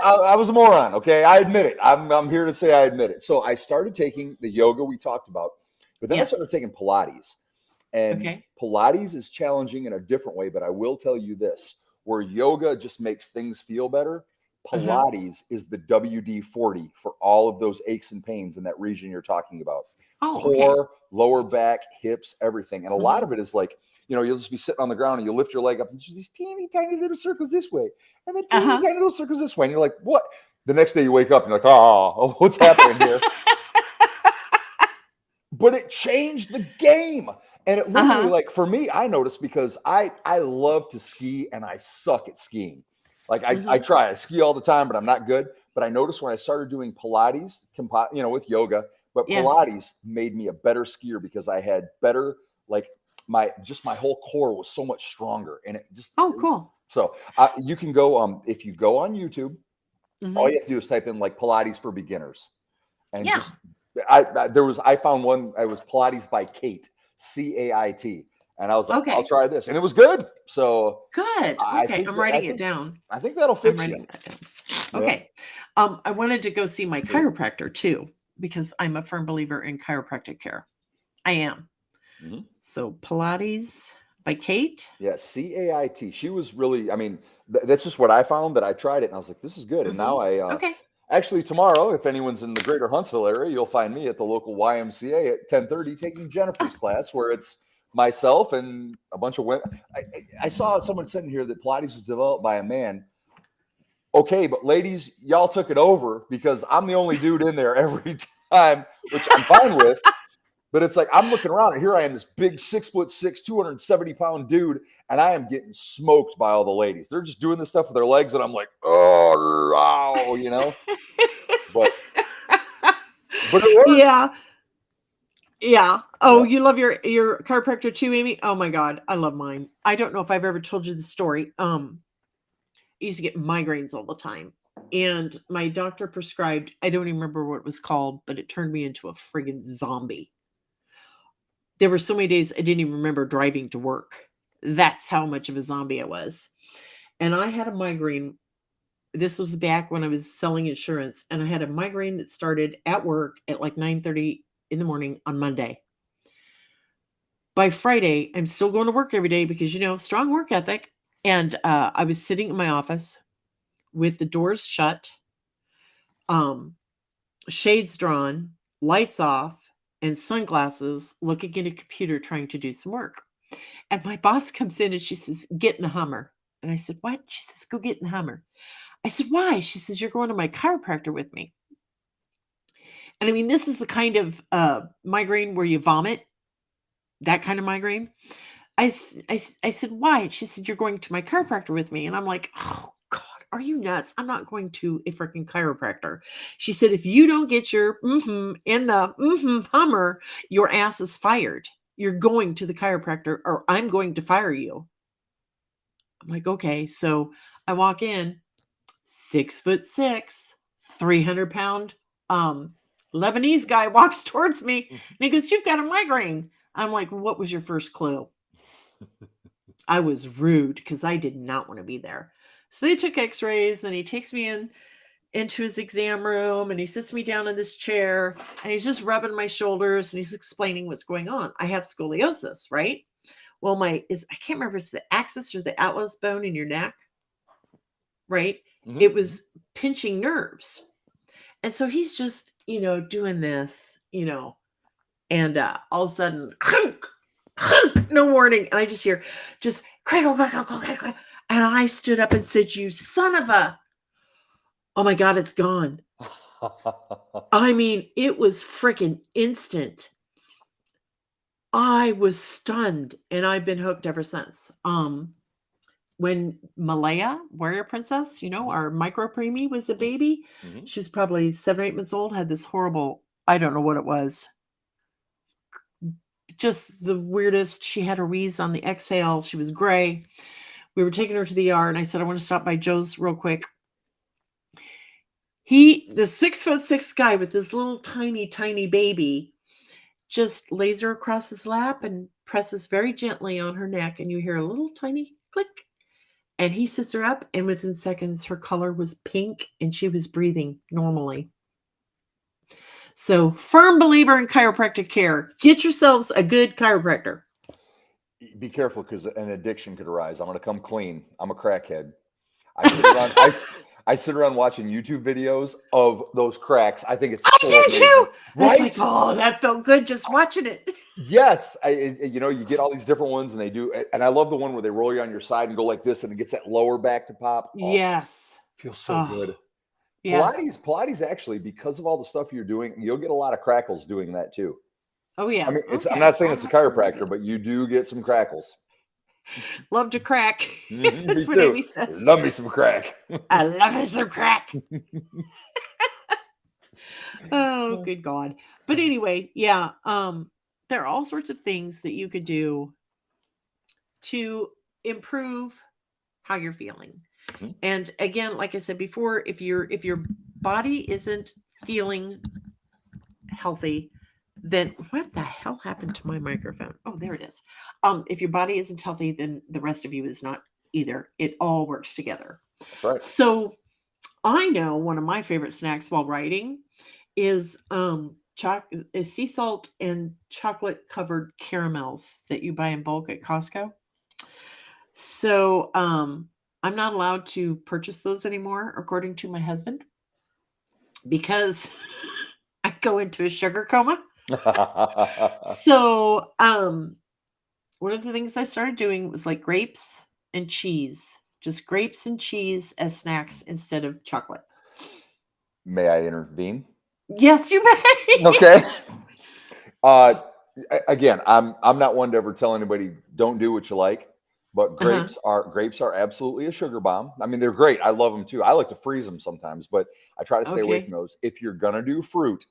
I was a moron. Okay. I admit it. I'm here to say I admit it. So I started taking the yoga we talked about, but then I Yes. started taking Pilates. And Okay. Pilates is challenging in a different way, but I will tell you this: where yoga just makes things feel better, Uh-huh. Pilates is the WD-40 for all of those aches and pains in that region you're talking about. Oh, okay. Core, lower back, hips, everything. And a lot Mhm. of it is like, you'll just be sitting on the ground and you lift your leg up and just these teeny tiny little circles this way, and then teeny Uh-huh. tiny little circles this way. And you're like, what? The next day you wake up and you're like, oh, what's happening here? But it changed the game. And it literally, Uh-huh. like, for me, I noticed, because I love to ski and I suck at skiing. Like, I Mhm. try, I ski all the time, but I'm not good. But I noticed when I started doing Pilates, with yoga, but Yes. Pilates made me a better skier because I had better, like, my whole core was so much stronger. And it just, Oh, cool. so you can go, if you go on YouTube, all Mhm. you have to do is type in like Pilates for beginners, and Yeah. just I found one. I was Pilates by Kate, Cait, and I was like, I'll Okay. try this, and it was good. So Good. I Okay. think I'm that I writing it think down. I think that'll I'm fix you. writing that down. Yeah. Okay. I wanted to go see my chiropractor too because I'm a firm believer in chiropractic care. I am. Mhm. So Pilates by Kate. Yeah, Cait. She was really. I mean, that's just what I found. That I tried it, and I was like, this is good. And now Mhm. I Okay. actually tomorrow, if anyone's in the greater Huntsville area, you'll find me at the local YMCA at 10:30 taking Jennifer's class, where it's myself and a bunch of women. I saw someone sitting here that Pilates was developed by a man. Okay, but ladies, y'all took it over because I'm the only dude in there every time, which I'm fine with. But it's like I'm looking around and here I am, this big 6'6", 270-pound dude, and I am getting smoked by all the ladies. They're just doing this stuff with their legs, and I'm like, oh. But it works. Yeah. Yeah. Oh, Yeah. you love your chiropractor too, Amy? Oh my God. I love mine. I don't know if I've ever told you the story. I used to get migraines all the time. And my doctor prescribed, I don't even remember what it was called, but it turned me into a friggin' zombie. There were so many days I didn't even remember driving to work. That's how much of a zombie I was. And I had a migraine. This was back when I was selling insurance, and I had a migraine that started at work at like 9:30 in the morning on Monday. By Friday, I'm still going to work every day because, strong work ethic. And I was sitting in my office with the doors shut, um, shades drawn, lights off, and sunglasses, looking at a computer trying to do some work. And my boss comes in and she says, "Get in the Hummer." And I said, "What?" She says, "Go get in the Hummer." I said, "Why?" She says, "You're going to my chiropractor with me." And I mean, this is the kind of migraine where you vomit, that kind of migraine. I said, "Why?" She said, "You're going to my chiropractor with me." And I'm like, "Oh God, are you nuts? I'm not going to a freaking chiropractor." She said, "If you don't get your in the Hummer, your ass is fired. You're going to the chiropractor or I'm going to fire you." I'm like, "Okay." So I walk in, 6'6", 300-pound um Lebanese guy walks towards me and he goes, "You've got a migraine." I'm like, "What was your first clue?" I was rude because I did not want to be there. So they took x-rays and he takes me into his exam room and he sits me down in this chair and he's just rubbing my shoulders and he's explaining what's going on. I have scoliosis, right? Well, I can't remember if it's the axis or the atlas bone in your neck, right? Mhm. It was pinching nerves. And so he's just doing this, and all of a sudden, no warning, and I just hear just crackle, crackle, crackle, crackle, and I stood up and said, "You son of a!" Oh my God, it's gone. I mean, it was freaking instant. I was stunned, and I've been hooked ever since. When Malaya, Warrior Princess, our micro preemie was a baby. Mhm. She was probably 7 or 8 months old, had this horrible, I don't know what it was, just the weirdest. She had a wheeze on the exhale. She was gray. We were taking her to the ER, and I said, I want to stop by Joe's real quick. The 6'6" guy with this little tiny, tiny baby, just lays her across his lap and presses very gently on her neck, and you hear a little tiny click. And he sits her up, and within seconds, her color was pink, and she was breathing normally. So, firm believer in chiropractic care. Get yourselves a good chiropractor. Be careful because an addiction could arise. I'm going to come clean. I'm a crackhead. I sit around watching YouTube videos of those cracks. I think it's so I do amazing. too. Right? It's like, oh, that felt good just watching it. Yes, you get all these different ones, and they do, and I love the one where they roll you on your side and go like this, and it gets that lower back to pop. Oh, Yes. feels so good. Yes. Pilates actually, because of all the stuff you're doing, you'll get a lot of crackles doing that too. Oh yeah. I mean, okay. I'm not saying it's a chiropractor, but you do get some crackles. Love to crack. Mm-hmm, That's me what too. Amy says. Love me some crack. I love me some crack. Oh, good God. But anyway, yeah, there are all sorts of things that you could do to improve how you're feeling. Mhm. And again, like I said before, if your body isn't feeling healthy, then what the hell happened to my microphone? Oh, there it is. If your body isn't healthy, then the rest of you is not either. It all works together. That's right. So I know one of my favorite snacks while writing is sea salt and chocolate covered caramels that you buy in bulk at Costco. So I'm not allowed to purchase those anymore, according to my husband, because I go into a sugar coma. So one of the things I started doing was like grapes and cheese, just grapes and cheese as snacks instead of chocolate. May I intervene? Yes, you may. Okay. Again, I'm not one to ever tell anybody don't do what you like, but grapes are absolutely a sugar bomb. I mean, they're great. I love them too. I like to freeze them sometimes, but I try to stay away Okay. from those. If you're gonna do fruit,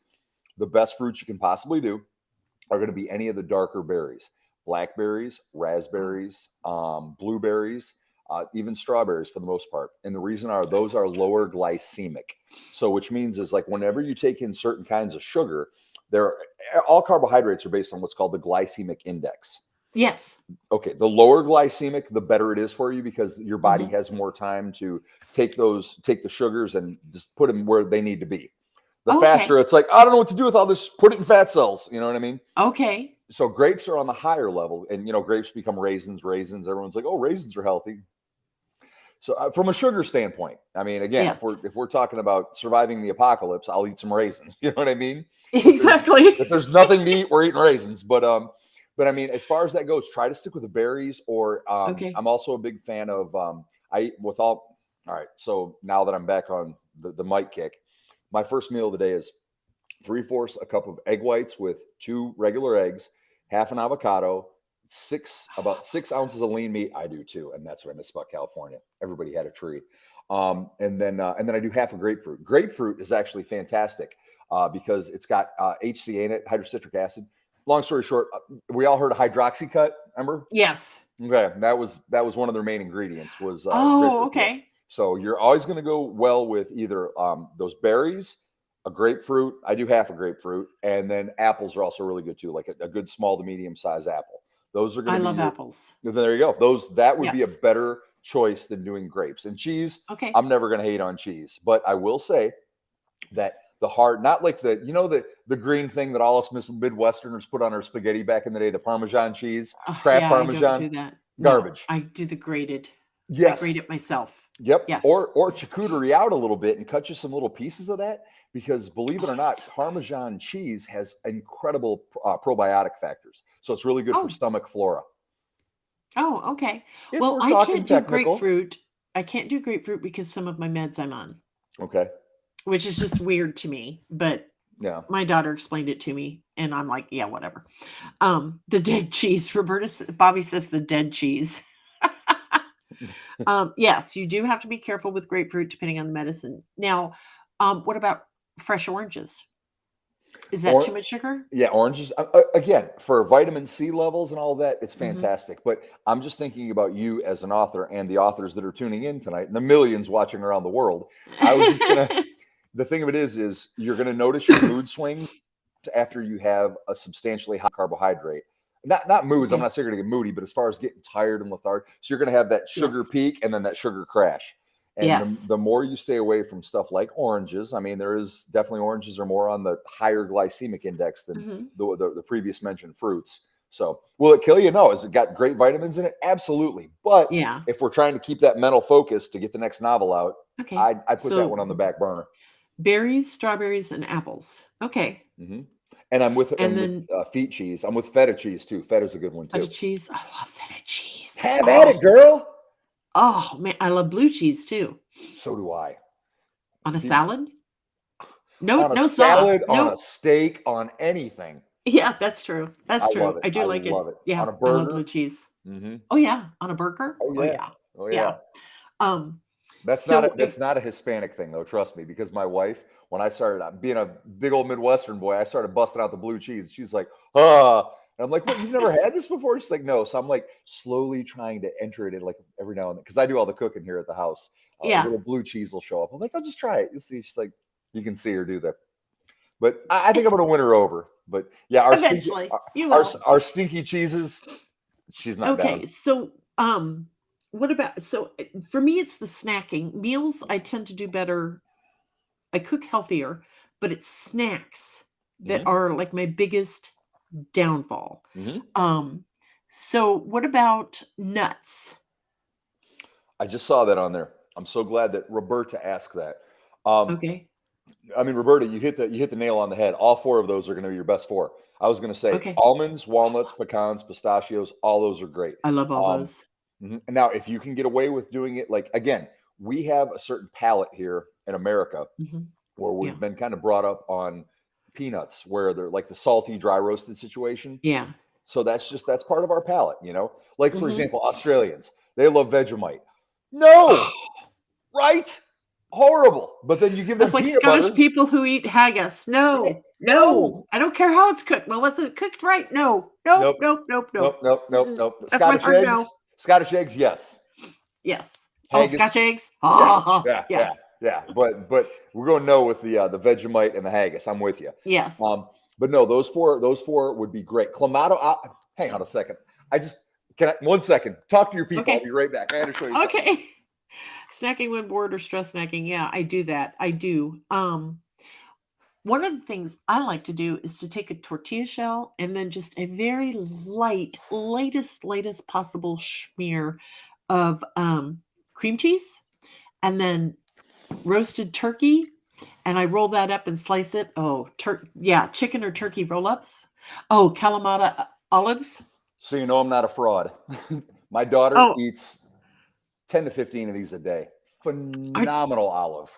the best fruits you can possibly do are going to be any of the darker berries: blackberries, raspberries, blueberries, even strawberries for the most part. And the reason are those are lower glycemic. So which means is like whenever you take in certain kinds of sugar, all carbohydrates are based on what's called the glycemic index. Yes. Okay, the lower glycemic, the better it is for you because your body Mhm. has more time to take the sugars and just put them where they need to be. The faster it's like, I don't know what to do with all this, put it in fat cells. You know what I mean? Okay. So grapes are on the higher level, and grapes become raisins. Everyone's like, oh, raisins are healthy. So from a sugar standpoint, I mean, again, Yes. if we're talking about surviving the apocalypse, I'll eat some raisins. You know what I mean? Exactly. If there's nothing to eat, we're eating raisins. But I mean, as far as that goes, try to stick with the berries. Or Okay. I'm also a big fan of I eat with all. All right, so now that I'm back on the mic kick, my first meal of the day is 3/4 a cup of egg whites with 2 regular eggs, half an avocado, about 6 ounces of lean meat. I do too, and that's what I miss about California. Everybody had a tree. And then I do half a grapefruit. Grapefruit is actually fantastic because it's got HCA in it, hydrocitric acid. Long story short, we all heard of hydroxycut. Remember? Yes. Okay, that was one of their main ingredients was Oh, grapefruit. okay. So you're always going to go well with either those berries, a grapefruit. I do half a grapefruit, and then apples are also really good too, like a good small to medium size apple. Those are going I to be love apples. There you go. That would be a Yes. better choice than doing grapes and cheese. Okay. I'm never going to hate on cheese, but I will say that the hard, not like the green thing that all us Midwesterners put on our spaghetti back in the day, the Parmesan cheese, Kraft Yeah, I don't Parmesan, do that. No, garbage. I do the grated. I Yes. grate it myself. Yep. Yes. Or charcuterie out a little bit and cut you some little pieces of that, because believe it Oh, or that's not, so Parmesan cheese has incredible probiotic factors. So it's really good for oh, stomach flora. oh, okay. If Well, we're I talking can't do technical. grapefruit. I can't do grapefruit because some of my meds I'm on, Okay. which is just weird to me, but Yeah. my daughter explained it to me, and I'm like, "Yeah, whatever." The dead cheese, Bobby says the dead cheese. Yes, you do have to be careful with grapefruit depending on the medicine. Now, what about fresh oranges? Is that too Or much sugar? yeah, oranges again for vitamin C levels and all that. It's Mhm. fantastic. But I'm just thinking about you as an author and the authors that are tuning in tonight, and the millions watching around the world. I was just gonna. The thing of it is you're gonna notice your mood swings after you have a substantially high carbohydrate. Not moods. I'm Okay. not saying you're gonna get moody, but as far as getting tired and lethargic, so you're gonna have that sugar Yes. peak and then that sugar crash. And Yes. the more you stay away from stuff like oranges, I mean, there is definitely oranges are more on the higher glycemic index than Mhm. the previous mentioned fruits. So, will it kill you? No. Has it got great vitamins in it? Absolutely. But Yeah. if we're trying to keep that mental focus to get the next novel out, Okay. I'd put that So one on the back burner. berries, strawberries, and apples. Okay. Hmm. And And I'm with then feet cheese. I'm with feta cheese too. Feta's a good one feta too. cheese. I love feta cheese. Have at Oh, it, girl. oh man, I love blue cheese too. So do I. On a People salad? No, on a no sauce. salad, on a Nope. steak, on anything. Yeah, that's true. I That's love true. it. I I do like it. love it. Yeah, On a I love blue burger. cheese. Hmm. Oh yeah, on a burger? Oh Oh yeah. yeah. Oh Yeah. yeah. Um, so That's if not a Hispanic thing though. Trust me, because my wife, when I started being a big old Midwestern boy, I started busting out the blue cheese. She's like, "Ah," and I'm like, "What? You've never had this before?" She's like, "No." So I'm like slowly trying to enter it in, like every now and then, because I do all the cooking here at the house. A yeah, little blue cheese will show up. I'm like, "I'll just try it." You see, she's like, you can see her do that. But I think I'm going to win her over. But yeah, eventually you will. our stinky cheeses, she's not down. Okay, so what about for me it's the snacking. Meals I tend to do better. I cook healthier, but it's snacks that Hmm. are like my biggest downfall. Hmm. Um so what about nuts? I just saw that on there. I'm so glad that Roberta asked that. Um, Okay. I mean, Roberta, you hit the nail on the head. All four of those are going to be your best four. I was going to say Okay. almonds, walnuts, pecans, pistachios. All those are great. I love all Um, those. and now, if you can get away with doing it, like again, we have a certain palate here in America Mhm. where Yeah. we've been kind of brought up on peanuts, where they're like the salty, dry roasted situation. Yeah. So that's part of our palate, you know. Like for Mhm. example, Australians, they love Vegemite. No, right? Horrible. But then you give them That's like peanut Scottish butter. people who eat haggis. Eh, No, no. no. I don't care how it's cooked. Well, was it cooked right? No. Nope, Nope. nope, nope, Nope. nope. Nope. Nope. Mm-mm. Nope. That's my hard no. Scottish eggs, yes. Yes. Oh, Scotch Haggis, eggs? yeah, Ah, yeah, yeah, yes. yeah. But we're going no with the Vegemite and the haggis. I'm with you. Yes. But no, those four would be great. Clamato. Hang on a second. I just can I 1 second. Talk to your people. I'll Okay. be right back. I got to show you something. Okay. Snacking when bored or stress snacking. Yeah, I do that. I do. One of the things I like to do is to take a tortilla shell and then just a very latest possible smear of cream cheese and then roasted turkey, and I roll that up and slice it. Oh, yeah, chicken or turkey roll-ups. Oh, Kalamata olives. So you know I'm not a fraud. My daughter Oh, eats 10 to 15 of these a day. aren't Phenomenal olive.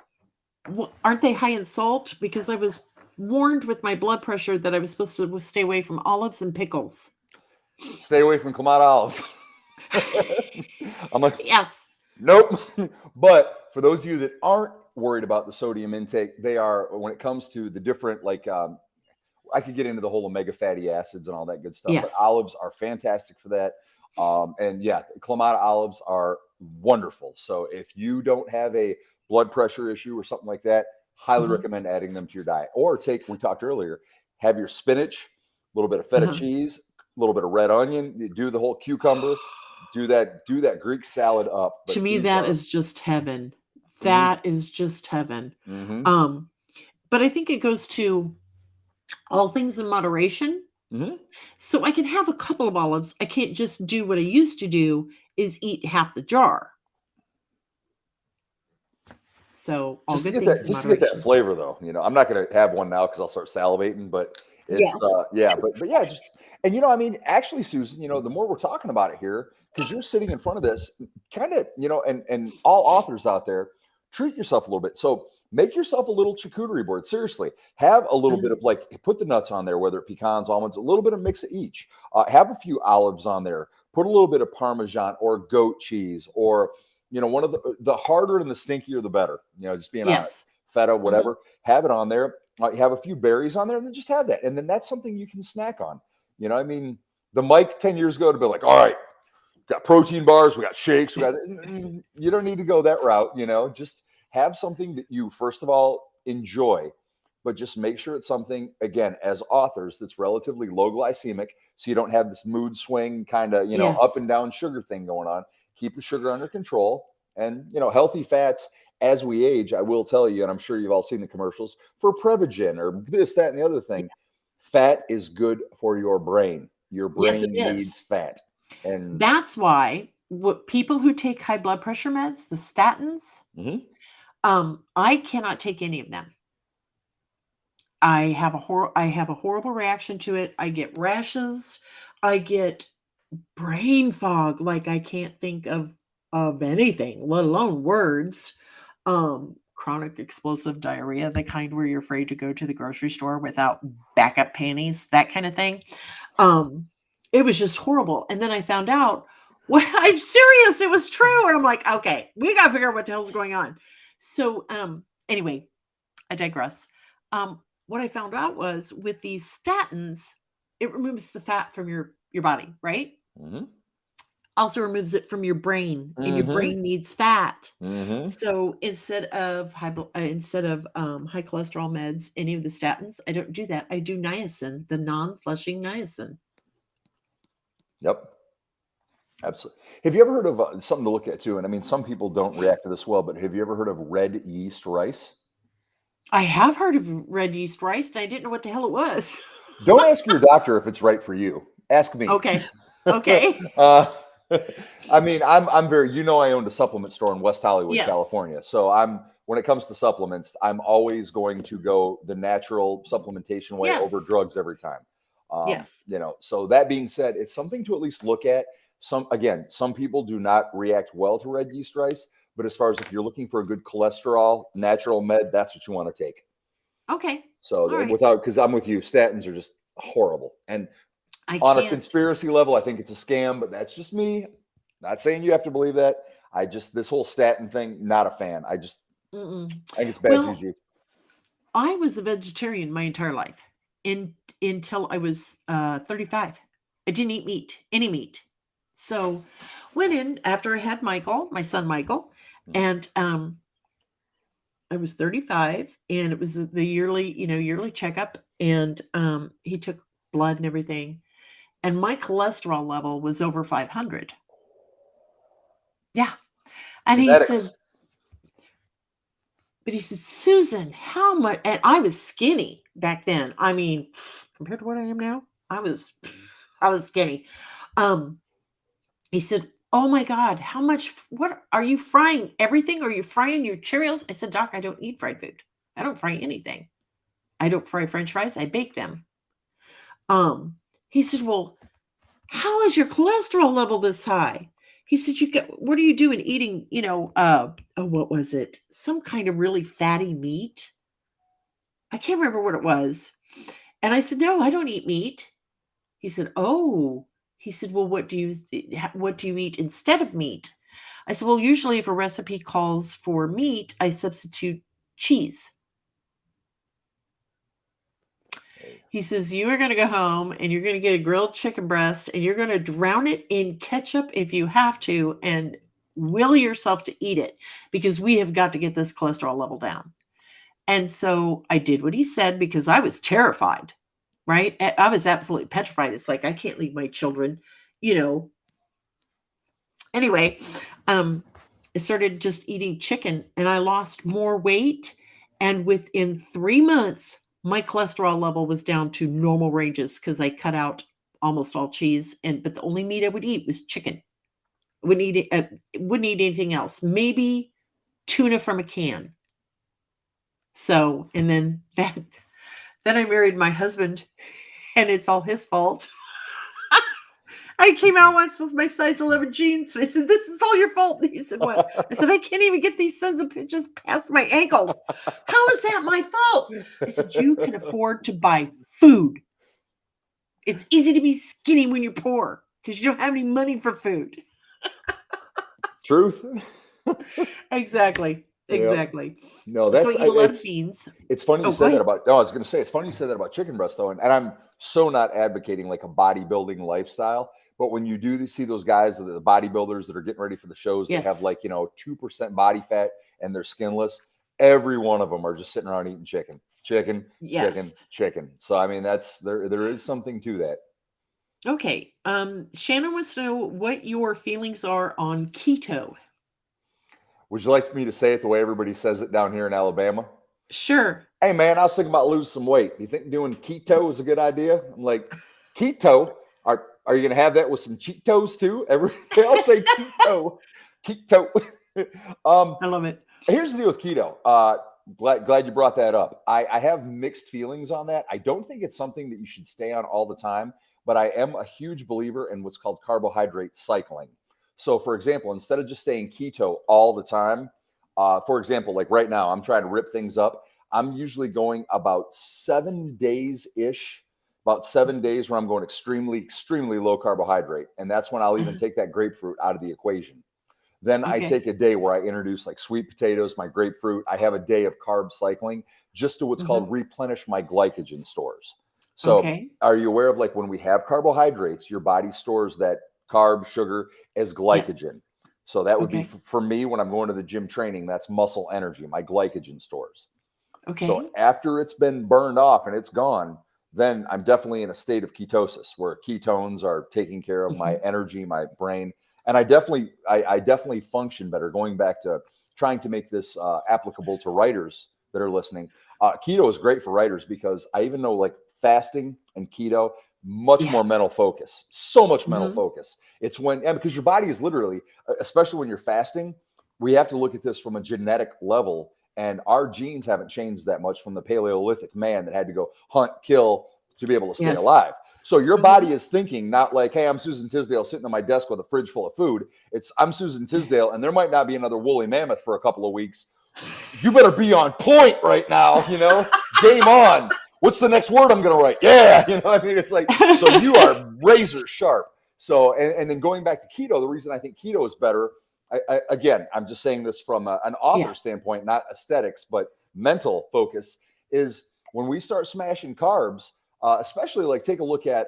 aren't they high in salt? Because I was warned with my blood pressure that I was supposed to stay away from olives and pickles. Stay away from Clamato olives. I'm like, Yes. nope. But for those of you that aren't worried about the sodium intake, they are when it comes to the different I could get into the whole omega fatty acids and all that good stuff, but Yes. olives are fantastic for that. And yeah, Clamato olives are wonderful. So if you don't have a blood pressure issue or something like that, highly Mhm. recommend adding them to your diet. Or we talked earlier, have your spinach, a little bit of feta Uh-huh. cheese, a little bit of red onion, you do the whole cucumber, do that Greek salad up. To But me, these that are is just heaven. mm, That is just heaven. mm-hmm, Um, but I think it goes to all things in moderation. mm-hmm. So I can have a couple of olives. I can't just do what I used to do is eat half the jar. So all Just to good get things that in just to get that moderation. flavor though, I'm not gonna have one now because 'cause I'll start salivating, but it's, Yes. yeah, but yeah, just and, I mean, actually, Susan, the more we're talking about it here, because 'cause you're sitting in front of this, kinda, and all authors out there, treat yourself a little bit. So, make yourself a little charcuterie board, seriously. Have a little bit of, like put the nuts on there, whether it pecans, almonds, a little bit of mix of each. Have a few olives on there. Put a little bit of Parmesan or goat cheese or one of the harder and the stinkier the better. Just being honest, Yes. feta, Mhm. whatever. Have it on there. Have a few berries on there, and then just have that, and then that's something you can snack on. I mean, the Mike 10 years ago to be like, all right, got protein bars, we got shakes, we got. You don't need to go that route. Just have something that you first of all enjoy, but just make sure it's something again as authors that's relatively low glycemic, so you don't have this mood swing kind of up Yes. and down sugar thing going on. Keep the sugar under control, and healthy fats. As we age, I will tell you, and I'm sure you've all seen the commercials for Prevagen or this, that, and the other Yeah. thing. Fat is good for your brain. Your Yes, it brain needs is. fat. And That's why what people who take high blood pressure meds, the statins, mhm, I cannot take any of them. I have a horrible reaction to it. I get rashes. I get brain fog, like I can't think of anything, let alone words. Chronic explosive diarrhea, the kind where you're afraid to go to the grocery store without backup panties, that kind of thing. Um, it was just horrible. And then I found out, well, I'm serious, it was true. And I'm like, okay, we gotta figure out what the hell's going on. So anyway, I digress. What I found out was with these statins, it removes the fat from your body, right? mhm, Also removes it from your brain, and your mhm, brain needs fat. mhm. So instead of high cholesterol meds, any of the statins, I don't do that. I do niacin, the non-flushing niacin. Yep, absolutely. Have you ever heard of something to look at too? And I mean, some people don't react to this well, but have you ever heard of red yeast rice? I have heard of red yeast rice, and I didn't know what the hell it was. Don't ask your doctor if it's right for you. Ask me. Okay. Okay. uh, I mean, I'm very. I owned a supplement store in West Hollywood, Yes. California. So when it comes to supplements, I'm always going to go the natural supplementation way over Yes. drugs every time. Yes. So that being said, it's something to at least look at. Some people do not react well to red yeast rice, but as far as if you're looking for a good cholesterol natural med, that's what you want to take. Okay. So All right. without, because I'm with you, statins are just horrible. And I on a can't. conspiracy level, I think it's a scam, but that's just me. Not saying you have to believe that. This whole statin thing, not a fan. Mm-mm. I think it's bad Well, juju. I was a vegetarian my entire life until I was 35. I didn't eat meat, any meat. So went in after I had Michael, my son Michael, Mhm. and I was 35 and it was the yearly checkup and he took blood and everything and my cholesterol level was over 500. Yeah. And he Genetics. said, But he said, "Susan, how much?" And I was skinny back then. I mean, compared to what I am now, I was skinny. Um, he said, "Oh my God, how much? What are you frying? Everything? Are you frying your Cheerios?" I said, "Doc, I don't eat fried food. I don't fry anything. I don't fry French fries. I bake them." Um, he said, "Well, how is your cholesterol level this high?" He said, "You get what are you doing eating? Oh, what was it? Some kind of really fatty meat." I can't remember what it was. And I said, "No, I don't eat meat." He said, "Oh." He said, "Well, what do you eat instead of meat?" I said, "Well, usually if a recipe calls for meat, I substitute cheese." Hey. He says, "You are going to go home and you're going to get a grilled chicken breast and you're going to drown it in ketchup if you have to and will yourself to eat it because we have got to get this cholesterol level down." And so I did what he said because I was terrified. Right? I was absolutely petrified. It's like, I can't leave my children, you know. Anyway, um, I started just eating chicken and I lost more weight. And within 3 months, my cholesterol level was down to normal ranges because I cut out almost all cheese. But the only meat I would eat was chicken. Wouldn't eat anything else. Maybe tuna from a can. So, and then I married my husband, and it's all his fault. I came out once with my size 11 jeans. And I said, "This is all your fault." And he said, "What?" I said, "I can't even get these sons of bitches past my ankles. How is that my fault?" I said, "You can afford to buy food. It's easy to be skinny when you're poor because you don't have any money for food." Truth. Exactly. Yep. Exactly. No, So I that's eat a lot of beans. it's funny you Oh, go said that ahead. about. Oh, I was going to say it's funny you said that about chicken breast though, and I'm so not advocating like a bodybuilding lifestyle. But when you do see those guys, the bodybuilders that are getting ready for the shows, they have Yes. like 2% body fat and they're skinless. Every one of them are just sitting around eating chicken, chicken, chicken, Yes. chicken. So I mean, that's there. There is something to that. Okay. Shannon wants to know what your feelings are on keto. Would you like me to say it the way everybody says it down here in Alabama? Sure. Hey man, I was thinking about losing some weight. Do you think doing keto is a good idea? I'm like, keto? Are you gonna have that with some Cheetos too? They all say keto, keto. um, I love it. Here's the deal with keto. Glad you brought that up. I have mixed feelings on that. I don't think it's something that you should stay on all the time, but I am a huge believer in what's called carbohydrate cycling. So, for example, instead of just staying keto all the time, for example, like right now, I'm trying to rip things up. I'm usually going about 7 days ish, about 7 days where I'm going extremely, extremely low carbohydrate. And that's when I'll even Uh-huh. take that grapefruit out of the equation. Then I Okay. take a day where I introduce like sweet potatoes, my grapefruit. I have a day of carb cycling just to what's Mhm. called replenish my glycogen stores. So, Okay. are you aware of like when we have carbohydrates, your body stores that carb, sugar as Yes. glycogen? So, that would be Okay. for me when I'm going to the gym training, that's muscle energy, my glycogen stores. So Okay. after it's been burned off and it's gone, then I'm definitely in a state of ketosis where ketones are taking care of my Mhm. energy, my brain, and I definitely function better. Going back to trying to make this applicable to writers that are listening, keto is great for writers because I even know like fasting and keto much more Yes. mental focus, so much mental Mhm. focus. It's when because your body is literally, especially when you're fasting, we have to look at this from a genetic level and our genes haven't changed that much from the Paleolithic man that had to go hunt, kill to be able to stay Yes. alive. So your body Mhm. is thinking not like, hey, I'm Susan Tisdale sitting on my desk with a fridge full of food. It's I'm Susan Tisdale, and there might not be another woolly mammoth for a couple of weeks. You better be on point right now, game on. What's the next word I'm going to write? Yeah, I mean, it's like, so you are razor sharp. So, and then going back to keto, the reason I think keto is better, again, I'm just saying this from an author Yeah. standpoint, not aesthetics, but mental focus, is when we start smashing carbs, especially like take a look at,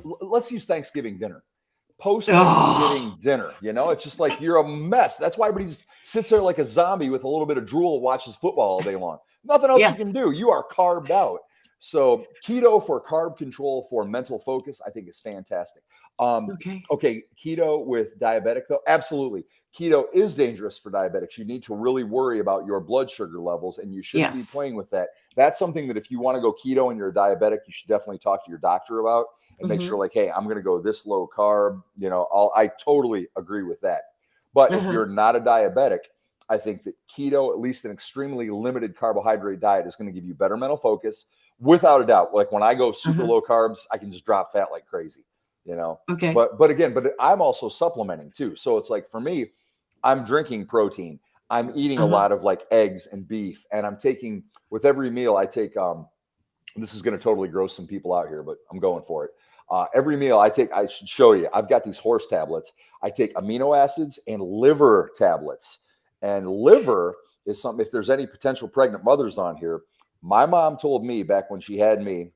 let's use Thanksgiving dinner. Post Oh, Thanksgiving dinner, it's just like you're a mess. That's why everybody just sits there like a zombie with a little bit of drool, watches football all day long. Nothing else you can yes. do. You are carved out. So keto for carb control for mental focus, I think is fantastic. Okay. Okay, keto with diabetic though, absolutely. Keto is dangerous for diabetics. You need to really worry about your blood sugar levels, and you shouldn't be Yes. playing with that. That's something that if you want to go keto and you're a diabetic, you should definitely talk to your doctor about and make sure Mhm. like, hey, I'm going to go this low carb. I totally agree with that. But if Uh-huh. you're not a diabetic, I think that keto, at least an extremely limited carbohydrate diet, is going to give you better mental focus without a doubt. Like when I go super Uh-huh. low carbs, I can just drop fat like crazy, you know. Okay. But again, but I'm also supplementing too. So it's like for me, I'm drinking protein. I'm eating a Uh-huh. lot of like eggs and beef, and I'm taking with every meal I take this is going to totally gross some people out here, but I'm going for it. Every meal I take, I should show you. I've got these horse tablets. I take amino acids and liver tablets. And liver is something, if there's any potential pregnant mothers on here, my mom told me back when she had me,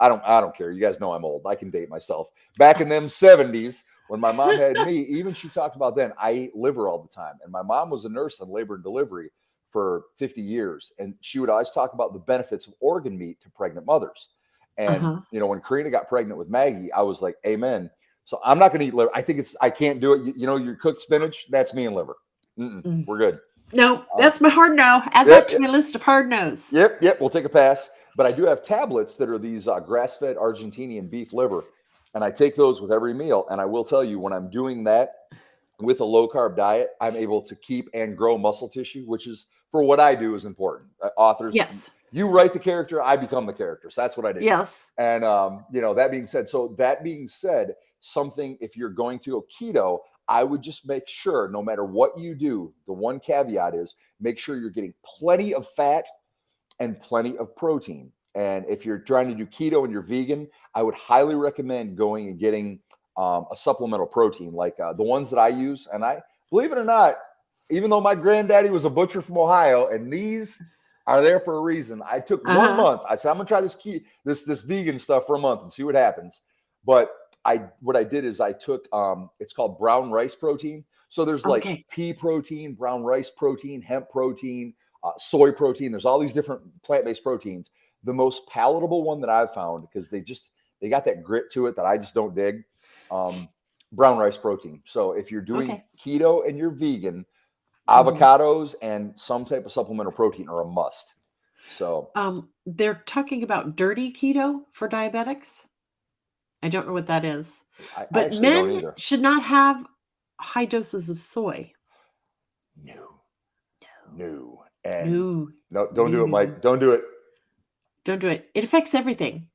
I don't care. You guys know I'm old. I can date myself. Back in them 70s, when my mom had me, even she talked about then, I ate liver all the time. And my mom was a nurse in labor and delivery for 50 years. And she would always talk about the benefits of organ meat to pregnant mothers. And, Uh-huh. when Karina got pregnant with Maggie, I was like, amen. So I'm not going to eat liver. I can't do it. You cooked spinach, that's me and liver. Mm. We're good. No, Um, that's my hard no. Add that yep, to my list of hard no's. yep. We'll take a pass. But I do have tablets that are these grass fed Argentinian beef liver. And I take those with every meal. And I will tell you, when I'm doing that, with a low carb diet, I'm able to keep and grow muscle tissue, which is for what I do is important. Authors, Yes. you write the character, I become the character. So that's what I do. Yes. And that being said, something, if you're going to go keto, I would just make sure, no matter what you do, the one caveat is make sure you're getting plenty of fat and plenty of protein. And if you're trying to do keto and you're vegan, I would highly recommend going and getting a supplemental protein like the ones that I use. And I, believe it or not, even though my granddaddy was a butcher from Ohio, and these are there for a reason. I took 1 month. I said, I'm gonna try this vegan stuff for a month and see what happens. But what I did is I took it's called brown rice protein. So there's like pea protein, brown rice protein, hemp protein, soy protein. There's all these different plant-based proteins. The most palatable one that I've found, because they got that grit to it that I just don't dig, brown rice protein. So if you're doing keto and you're vegan, avocados and some type of supplemental protein are a must. So they're talking about dirty keto for diabetics. I don't know what that is. But men should not have high doses of soy. No. And no, don't do it, Mike. Don't do it. Don't do it. It affects everything.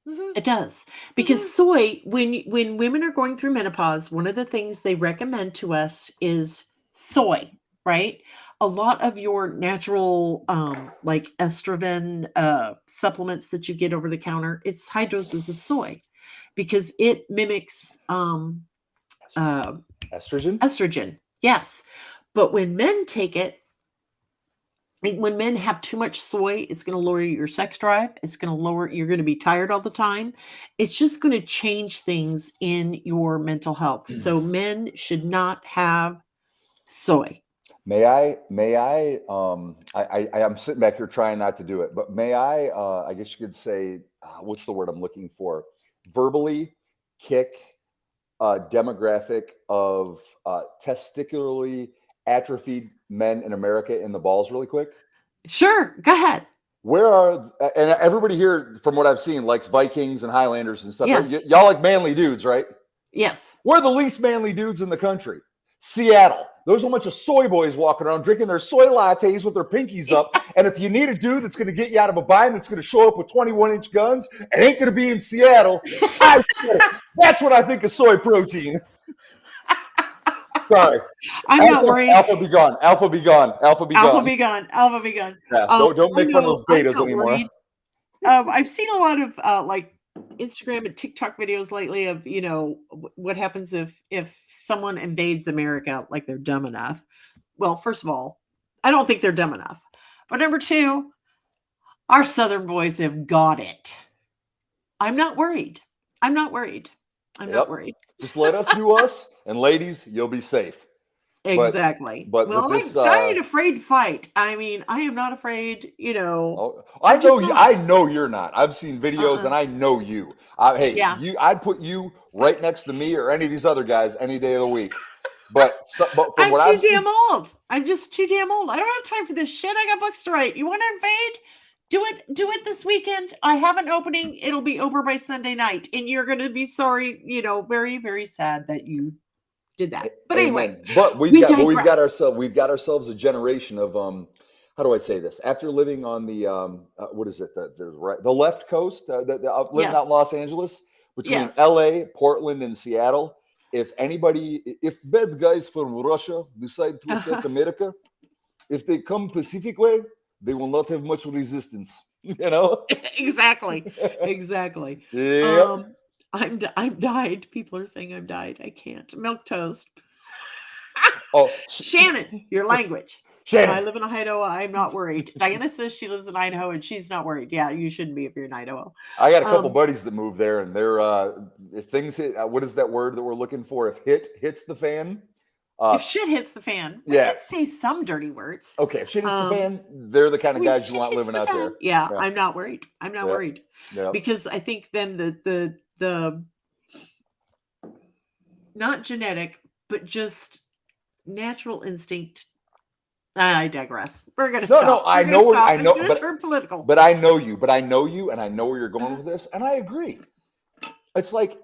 It does. Because soy, when women are going through menopause, one of the things they recommend to us is soy, right? A lot of your natural like estrogen supplements that you get over the counter, it's high doses of soy because it mimics estrogen. Yes. But when men take it, when men have too much soy, it's going to lower your sex drive. It's going to you're going to be tired all the time. It's just going to change things in your mental health. So men should not have soy. I am sitting back here trying not to do it, but I guess you could say, what's the word I'm looking for? Verbally kick a demographic of testicularly atrophied men in America in the balls really quick? Sure. Go ahead. And everybody here, from what I've seen, likes Vikings and Highlanders and stuff. Yes. Y'all like manly dudes, right? Yes. We're the least manly dudes in the country. Seattle. There's a bunch of soy boys walking around drinking their soy lattes with their pinkies up. And if you need a dude that's going to get you out of a bind, that's going to show up with 21-inch guns, it ain't going to be in Seattle. That's what I think of soy protein. Sorry. I'm not worried. Alpha be gone. Alpha be gone. Alpha be gone. Alpha be gone. Alpha be gone. Yeah, don't make fun of those betas anymore. I've seen a lot of like Instagram and TikTok videos lately of, what happens if someone invades America, like they're dumb enough. Well, first of all, I don't think they're dumb enough. But number two, our Southern boys have got it. I'm not worried. I'm not worried. Just let us do us, and ladies, you'll be safe. Exactly. But I ain't afraid to fight. I mean, I am not afraid, I know you're not. I've seen videos and I know you. I'd put you right next to me or any of these other guys any day of the week. But I'm too damn old. I'm just too damn old. I don't have time for this shit. I got books to write. You want to invade? Do it this weekend. I have an opening. It'll be over by Sunday night. And you're going to be sorry, very, very sad that you did that. But anyway, but we've got ourselves a generation of how do I say this? After living on the what is it? The left coast, living out in Los Angeles, between LA, Portland, and Seattle. If bad guys from Russia decide to attack America, if they come Pacific way, they will not have much resistance. Exactly. Yeah. I'm died. People are saying I'm died. I can't. Milk toast. Shannon, your language. Shannon. I live in Idaho. I'm not worried. Diana says she lives in Idaho and she's not worried. Yeah, you shouldn't be if you're in Idaho. I got a couple buddies that moved there, and they're if things hit. What is that word that we're looking for? If hits the fan. If shit hits the fan, we did say some dirty words. Okay, if shit hits the fan, they're the kind of guys you want living out there. Yeah, I'm not worried. I'm not worried. Yeah. Because I think then the not genetic, but just natural instinct. I digress. We're gonna stop. No, I know, but turn political. But I know you, and I know where you're going with this, and I agree. It's like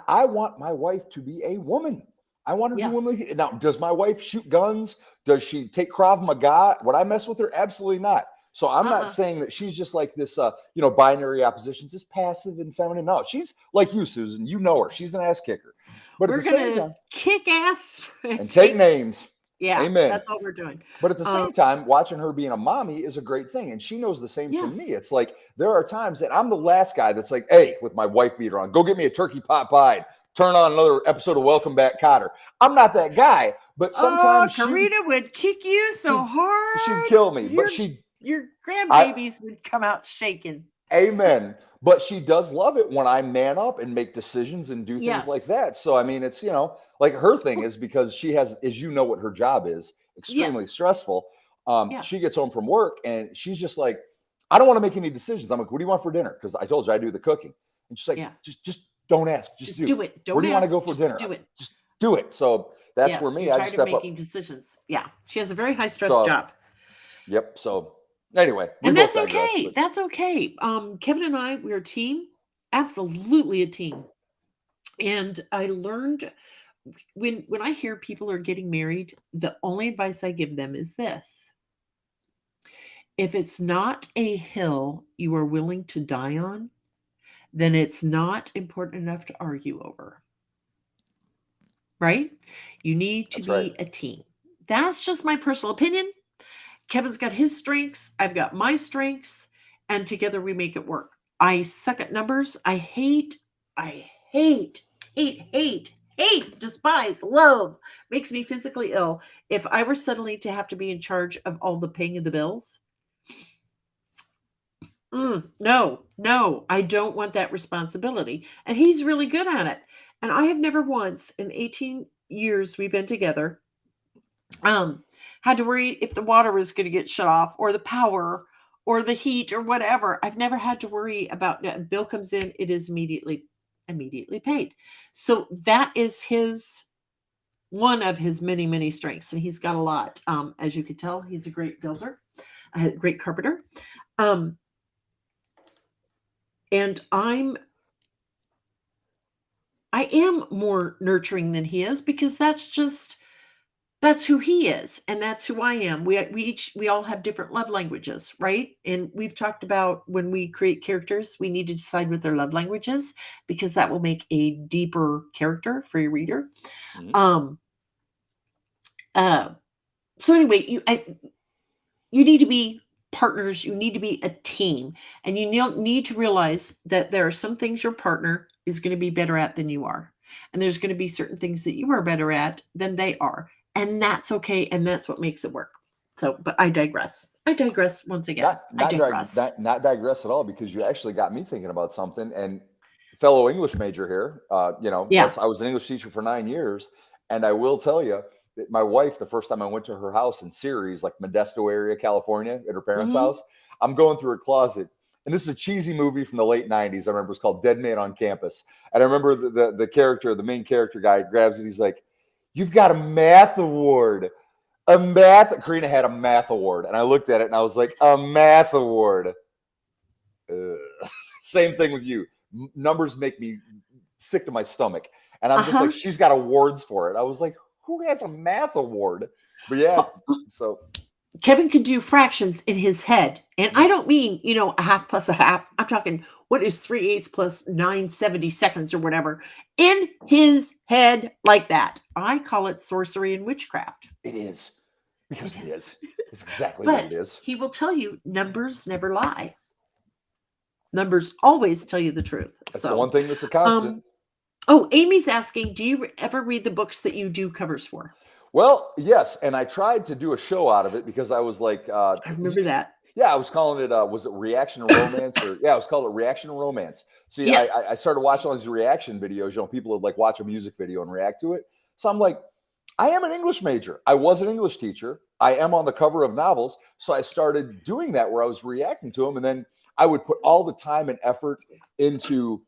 I want my wife to be a woman. I want her to do Yes. women. Now, does my wife shoot guns? Does she take Krav Maga? Would I mess with her? Absolutely not. So I'm not saying that she's just like this, binary opposition, just passive and feminine. No, she's like you, Susan. You know her. She's an ass kicker. But at We're the same gonna time, kick ass and take names. Yeah, Amen. that's all we're doing. But at the same time, watching her being a mommy is a great thing. And she knows the same from me. Yes. It's like there are times that I'm the last guy that's like, hey, with my wife beater on, go get me a turkey pot pie. Turn on another episode of Welcome Back, Kotter. I'm not that guy, but sometimes Karina would kick you so hard. She'd kill me. Your grandbabies would come out shaking. Amen. But she does love it when I man up and make decisions and do things like that. So, I mean, it's, like her thing is because she has, as you know, what her job is, extremely stressful. She gets home from work and she's just like, I don't want to make any decisions. I'm like, what do you want for dinner? Because I told you I do the cooking. And she's like, just don't ask. Just do it. Don't Where do you want to go for just dinner? Do it. Just do it. So that's where me, I just step making decisions. Yeah. She has a very high stress job. Yep. So anyway. And that's okay. That's okay. Kevin and I, we're a team. Absolutely a team. And I learned when I hear people are getting married, the only advice I give them is this. If it's not a hill you are willing to die on, then it's not important enough to argue over. Right? You need to be a team. That's just my personal opinion. Kevin's got his strengths. I've got my strengths. And together we make it work. I suck at numbers. I hate, despise, love, makes me physically ill. If I were suddenly to have to be in charge of all the paying of the bills, no, I don't want that responsibility. And he's really good at it. And I have never once in 18 years we've been together, had to worry if the water was going to get shut off or the power or the heat or whatever. I've never had to worry about a bill comes in, it is immediately paid. So that is one of his many, many strengths. And he's got a lot. As you can tell, he's a great builder, a great carpenter. And I am more nurturing than he is because that's who he is and that's who I am. We all have different love languages, right? And we've talked about when we create characters, we need to decide what their love language is because that will make a deeper character for your reader. Mm-hmm. So anyway, you need to be partners, you need to be a team, and you need to realize that there are some things your partner is going to be better at than you are. And there's going to be certain things that you are better at than they are. And that's okay. And that's what makes it work. So, but I digress. Once again. Not digress at all, because you actually got me thinking about something. And fellow English major here, I was an English teacher for 9 years. And I will tell you, my wife, the first time I went to her house in Ceres, like Modesto area, California, at her parents' house, I'm going through her closet. And this is a cheesy movie from the late 90s. I remember it's called Dead Man on Campus. And I remember the main character guy grabs it. He's like, "You've got a math award." Karina had a math award. And I looked at it and I was like, a math award. Same thing with you. Numbers make me sick to my stomach. And I'm just like, she's got awards for it. I was like, who has a math award? But yeah, so Kevin could do fractions in his head. And I don't mean, a half plus a half. I'm talking, what is 3/8 plus 9/72 or whatever in his head like that. I call it sorcery and witchcraft. It is. Because it is. It's exactly what it is. He will tell you numbers never lie. Numbers always tell you the truth. That's the one thing that's a constant. Amy's asking, do you ever read the books that you do covers for? Well, yes. And I tried to do a show out of it because I was like... I remember that. Yeah, I was calling it, was it Reaction to Romance? I was calling it Reaction to Romance. See, yes. I started watching all these reaction videos. People would like watch a music video and react to it. So I'm like, I am an English major. I was an English teacher. I am on the cover of novels. So I started doing that where I was reacting to them. And then I would put all the time and effort into...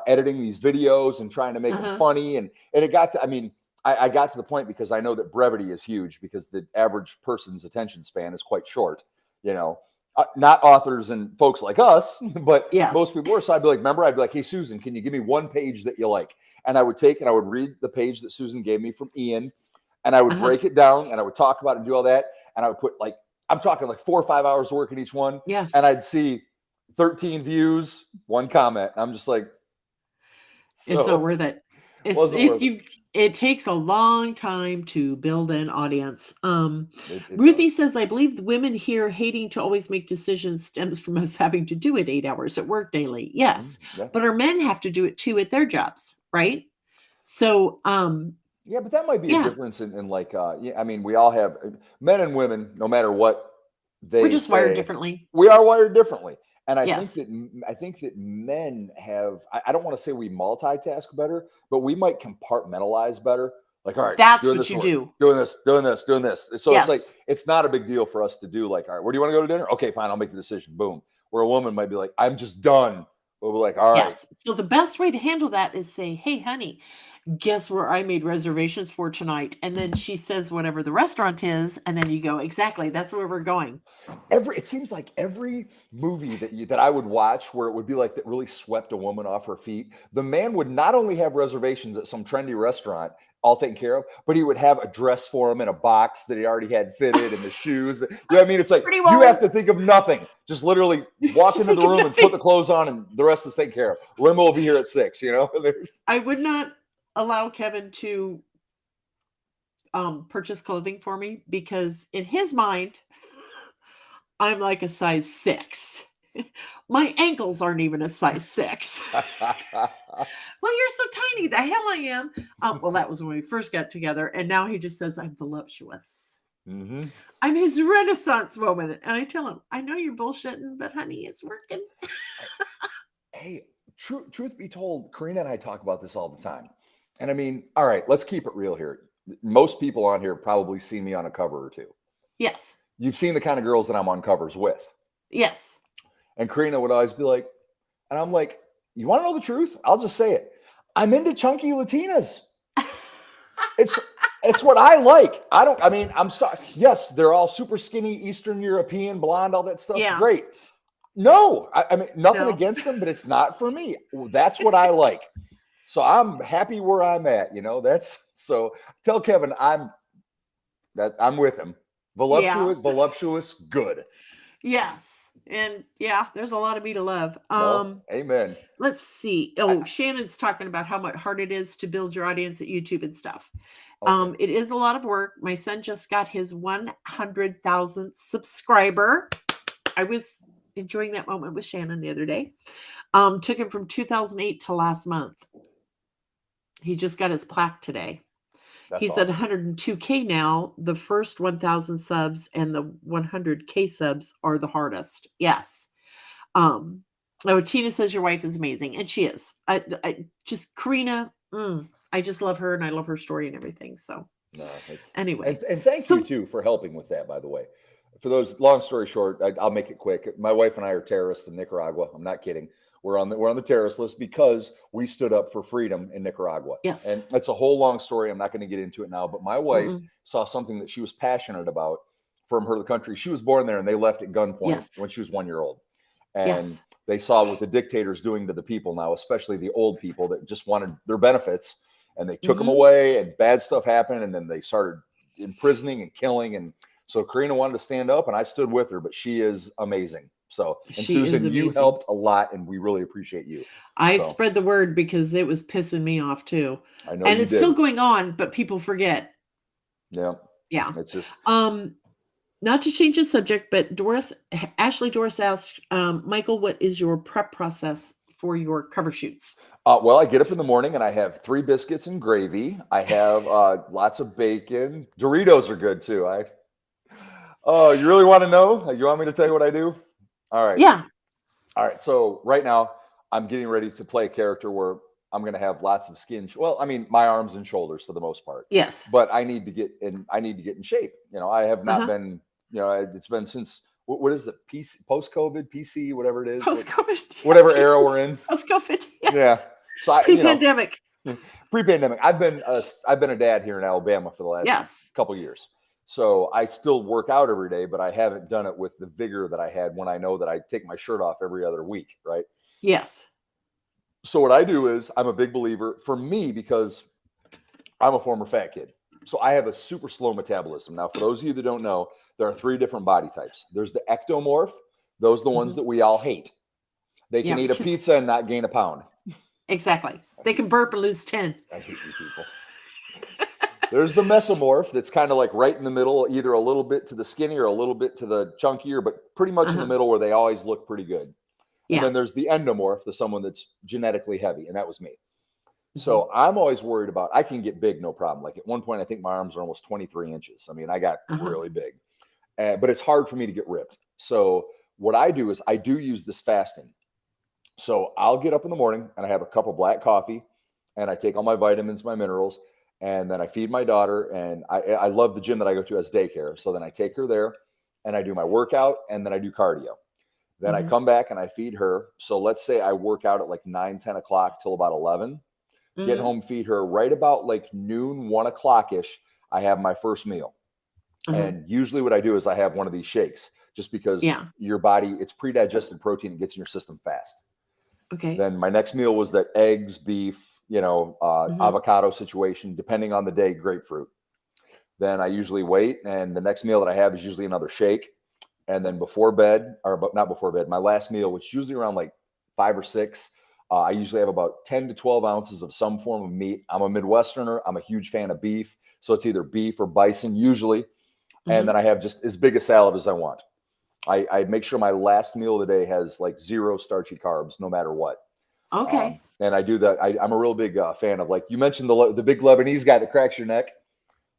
editing these videos and trying to make them funny. And it got to, I got to the point because I know that brevity is huge because the average person's attention span is quite short, not authors and folks like us, but Yes. most people were. So I'd be like, remember, I'd be like, hey, Susan, can you give me one page that you like? And I would take and I would read the page that Susan gave me from Ian, and I would break it down and I would talk about it and do all that. And I would put like, I'm talking like 4 or 5 hours of work in each one. Yes. And I'd see 13 views, 1 comment. I'm just like, It's so worth it. It takes a long time to build an audience. Ruthie says, I believe the women here hating to always make decisions stems from us having to do it 8 hours at work daily. Yes. But our men have to do it too at their jobs, right? So, yeah, but that might be a difference in like, I mean, we all have men and women, no matter what we're just wired differently. We are wired differently. And I think that men have, I don't want to say we multitask better, but we might compartmentalize better. Like, all right, that's what you do. Doing this. So it's like, it's not a big deal for us to do like, all right, where do you want to go to dinner? Okay, fine. I'll make the decision. Boom. Where a woman might be like, I'm just done. But we're like, all right. So the best way to handle that is say, hey, honey, guess where I made reservations for tonight? And then she says whatever the restaurant is, and then you go, exactly, that's where we're going. It seems like every movie that I would watch where it would be like that really swept a woman off her feet, the man would not only have reservations at some trendy restaurant all taken care of, but he would have a dress for him in a box that he already had fitted and the shoes. You know what I mean? It's like you have to think of nothing. Just literally walk into the room and put the clothes on, and the rest is taken care of. Limo will be here at 6, you know? I would not allow Kevin to purchase clothing for me because in his mind, I'm like a size 6. My ankles aren't even a size 6. Well, you're so tiny. The hell I am. Well, that was when we first got together. And now he just says I'm voluptuous. Mm-hmm. I'm his Renaissance woman. And I tell him, I know you're bullshitting, but honey, it's working. Hey, truth be told, Karina and I talk about this all the time. And I mean, all right, let's keep it real here. Most people on here probably see me on a cover or two. Yes. You've seen the kind of girls that I'm on covers with. Yes. And Karina would always be like, and I'm like, you want to know the truth? I'll just say it. I'm into chunky Latinas. It's what I like. I'm sorry. Yes, they're all super skinny, Eastern European, blonde, all that stuff. Yeah. Great. No, I mean, nothing against them, but it's not for me. That's what I like. So I'm happy where I'm at, you know. So tell Kevin I'm with him. Voluptuous, good. Yes. And there's a lot of me to love. Amen. Let's see. Shannon's talking about how hard it is to build your audience at YouTube and stuff. Okay. It is a lot of work. My son just got his 100,000th subscriber. I was enjoying that moment with Shannon the other day. Took him from 2008 to last month. He just got his plaque today. He's at 102K now. The first 1,000 subs and the 100K subs are the hardest. Yes. Tina says your wife is amazing, and she is. Karina. I just love her, and I love her story and everything. So, anyway, and thank you too for helping with that. By the way, for those, long story short, I'll make it quick. My wife and I are terrorists in Nicaragua. I'm not kidding. We're on the terrorist list because we stood up for freedom in Nicaragua. Yes. And it's a whole long story. I'm not going to get into it now, but my wife saw something that she was passionate about from her country. She was born there and they left at gunpoint when she was 1 year old. And they saw what the dictator's doing to the people now, especially the old people that just wanted their benefits, and they took them away and bad stuff happened. And then they started imprisoning and killing. And so Karina wanted to stand up and I stood with her, but she is amazing. So, and Susan, you helped a lot, and we really appreciate you. I spread the word because it was pissing me off too. I know, and it's still going on, but people forget. Yeah. It's just not to change the subject, but Ashley Doris asked, Michael, what is your prep process for your cover shoots? Well, I get up in the morning and I have 3 biscuits and gravy. I have lots of bacon. Doritos are good too. You really want to know? You want me to tell you what I do? All right. Yeah. All right. So right now I'm getting ready to play a character where I'm going to have lots of skin. Well, I mean, my arms and shoulders for the most part. Yes. But I need to get in shape. You know, I have not been, it's been since, what is it? Post-COVID, PC, whatever it is. Post-COVID. Whatever era we're in. Post-COVID. Yes. Yeah. So pre-pandemic. Pre-pandemic. I've been a dad here in Alabama for the last couple of years. So I still work out every day, but I haven't done it with the vigor that I had when I know that I take my shirt off every other week, right? Yes. So what I do is I'm a big believer for me because I'm a former fat kid. So I have a super slow metabolism. Now, for those of you that don't know, there are 3 different body types. There's the ectomorph. Those are the ones Mhm. that we all hate. They Yeah, can eat a because pizza and not gain a pound. exactly. They can burp and lose 10. I hate you people. There's the mesomorph that's kind of like right in the middle, either a little bit to the skinny or a little bit to the chunkier, but pretty much in the Uh-huh. middle where they always look pretty good. And Yeah. then there's the endomorph, the someone that's genetically heavy, and that was me. Mhm. So I'm always worried about I can get big, no problem. Like at one point, I think my arms are almost 23 inches. I mean, I got Uh-huh. really big, but it's hard for me to get ripped. So what I do is I do use this fasting. So I'll get up in the morning and I have a cup of black coffee and I take all my vitamins, my minerals, and then I feed my daughter. And I love the gym that I go to as daycare. So then I take her there and I do my workout and then I do cardio. Then I Mhm. come back and I feed her. So let's say I work out at like 9, 10 o'clock till about 11. Get Mhm. home, feed her right about like noon, 1 o'clock ish. I have my first meal. Uh-huh. And usually what I do is I have one of these shakes just because Yeah. your body, it's pre-digested protein. It gets in your system fast. Okay. Then my next meal was that eggs, beef, Mhm. avocado situation, depending on the day, grapefruit. Then I usually wait. And the next meal that I have is usually another shake. And then before bed, or but not before bed, my last meal, which is usually around like 5 or 6, I usually have about 10 to 12 ounces of some form of meat. I'm a Midwesterner. I'm a huge fan of beef. So it's either beef or bison usually. And then Mhm. I have just as big a salad as I want. I make sure my last meal of the day has like zero starchy carbs, no matter what. Okay. And I do that. I'm a real big fan of, like you mentioned, the big Lebanese guy that cracks your neck.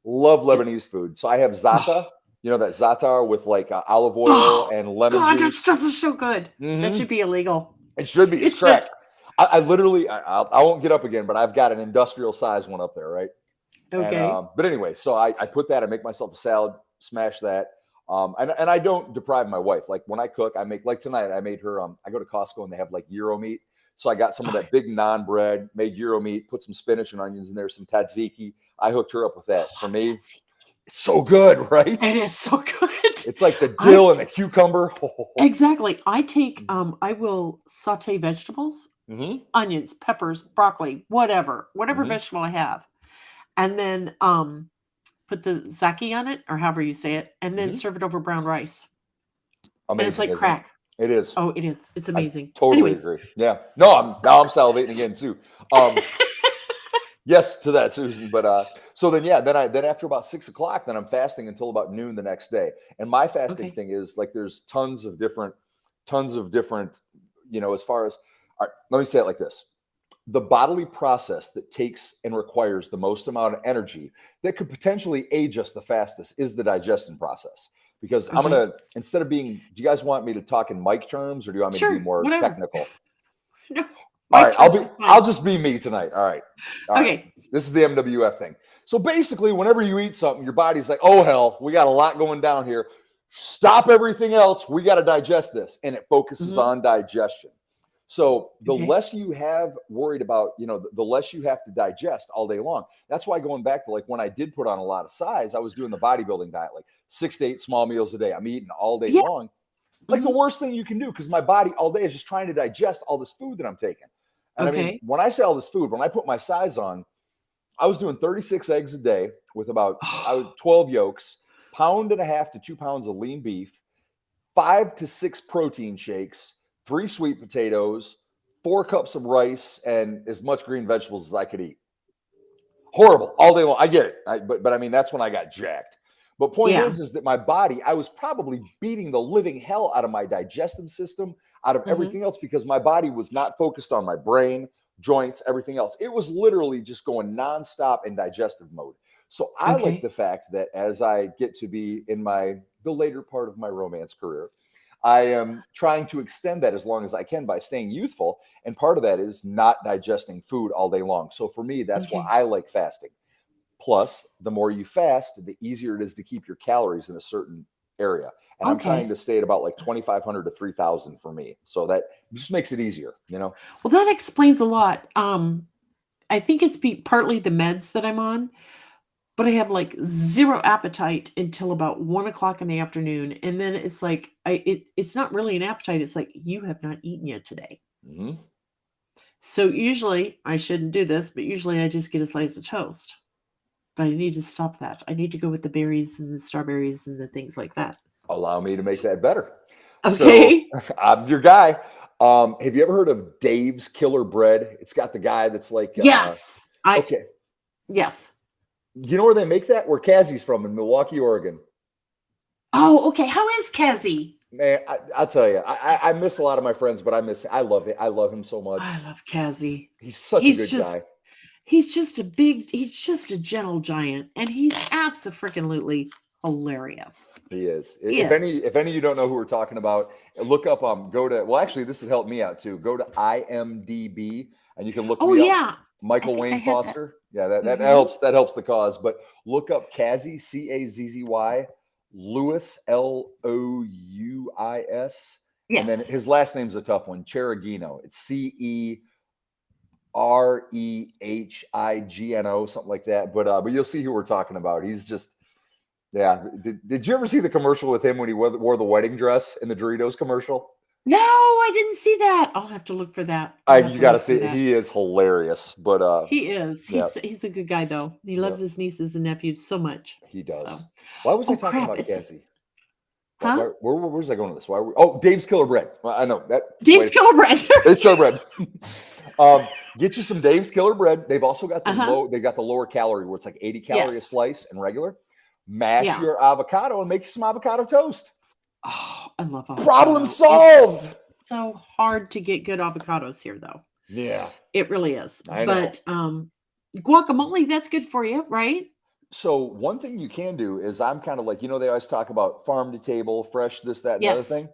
Love Yes. Lebanese food. So I have Oh. za'atar, that za'atar with like olive oil Oh, and lemon God, that juice. stuff is so good. That Hmm. should be illegal. It should be. It's It should. crack. I literally, I won't get up again, but I've got an industrial size one up there, right? And Okay. but anyway, so I put that. I make myself a salad, smash that. And I don't deprive my wife. Like when I cook, I make, like tonight. I made her. I go to Costco and they have like gyro meat. So I got some of Oh, that big naan bread, made gyro meat, put some spinach and onions in there, some tzatziki. I hooked her up with I that. For love that me, scene. it's so good, right? It is so good. It's like the I dill and t the cucumber. exactly. I will sauté vegetables, Mm-hmm. onions, peppers, broccoli, whatever Mm-hmm. vegetable I have, and then, put the zaki on it, or however you say it, and then Mm-hmm. serve it over brown rice, and it's Amazing, like isn't it? crack. It is. Oh, it is. It's I amazing. totally Anyway. agree. Yeah. No, I'm salivating again too. Um, yes to that, Susan. But so then yeah, then after about 6 o'clock, then I'm fasting until about noon the next day. And my fasting Okay. thing is like there's tons of different, as far as all right, let me say it like this. The bodily process that takes and requires the most amount of energy that could potentially age us the fastest is the digestion process. Because I'm Okay. gonna, instead of being, do you guys want me to talk in mic terms or do you want me to be Sure, more whatever. technical? No, All my right, terms is I'll fine. just be me tonight. All right. All right. Okay. This is the MWF thing. So basically, whenever you eat something, your body's like, oh hell, we got a lot going down here. Stop everything else. We got to digest this. And it focuses Mhm. on digestion. So the Okay. less you have worried about, the less you have to digest all day long. That's why going back to like when I did put on a lot of size, I was doing the bodybuilding diet, like 6 to 8 small meals a day. I'm eating all day Yeah. long. Like the Mhm. worst thing you can do because my body all day is just trying to digest all this food that I'm taking. And I mean, Okay. when I say all this food, when I put my size on, I was doing 36 eggs a day with about I was 12 yolks, pound and a half to 2 pounds of lean beef, 5 to 6 protein shakes, 3 sweet potatoes, 4 cups of rice, and as much green vegetables as I could eat. Horrible all day long. I get it, but I mean that's when I got jacked. But point Yeah. is that my body, I was probably beating the living hell out of my digestive system, out of Mhm. everything else, because my body was not focused on my brain, joints, everything else. It was literally just going nonstop in digestive mode. So I like Okay. the fact that as I get to be in the later part of my romance career, I am trying to extend that as long as I can by staying youthful. And part of that is not digesting food all day long. So for me, that's why Okay. I like fasting. Plus, the more you fast, the easier it is to keep your calories in a certain area. And I'm trying Okay. to stay at about like 2,500 to 3,000 for me. So that just makes it easier. Well, that explains a lot. I think it's partly the meds that I'm on, but I have like zero appetite until about 1 o'clock in the afternoon. And then it's like, it's not really an appetite. It's like, you have not eaten yet today. Mhm. So usually, I shouldn't do this, but usually I just get a slice of toast. But I need to stop that. I need to go with the berries and the strawberries and the things like that. Allow me to make that better. So Okay. I'm your guy. Have you ever heard of Dave's Killer Bread? It's got the guy that's like, Yes. okay, Yes. you know where they make that? Where Cassie's from in Milwaukee, Oregon. Oh, okay. How is Kezi? Man, I'll tell you, I miss a lot of my friends, but I love it. I love him so much. I love Kazi. He's such a He's good guy. just he's just a gentle giant, and he's absolutely hilarious. He is. He is. If any of you don't know who we're talking about, look up go to well, actually, this has helped me out too. Go to IMDb and you can look Oh me up. yeah, I Michael think I Wayne had that. Foster. Yeah, that Mhm. helps. That helps the cause. But look up Kazzy, Cazzy, Louis, Louis, and then Yes. his last name's a tough one, Cheragino. It's Cerehigno, something like that. But you'll see who we're talking about. He's just yeah. Did you ever see the commercial with him when he wore the wedding dress in the Doritos commercial? No, I didn't see that. I'll have to look for that. I'll have You to got to look see for it. that. He is hilarious. But He is. yeah, He's a good guy though. He yeah, loves his nieces and nephews so much. he does. So, Why was I oh talking crap! about It's Cassie? huh? Where was I going with this? Oh, Dave's Killer Bread. Well, I know that. Dave's Wait, Killer Bread. Dave's Killer Bread. Get you some Dave's Killer Bread. They've also got the Uh-huh. low. They got the lower calorie where it's like 80 calorie a Yes. slice and regular. Mash Yeah. your avocado and make you some avocado toast. Oh, I love Problem avocado. It's solved. so hard to get good avocados here, though. Yeah, It really is. I know. But guacamole, that's good for you, right? So one thing you can do is I'm kind of like, they always talk about farm to table, fresh, this, that, and the other Yes. thing.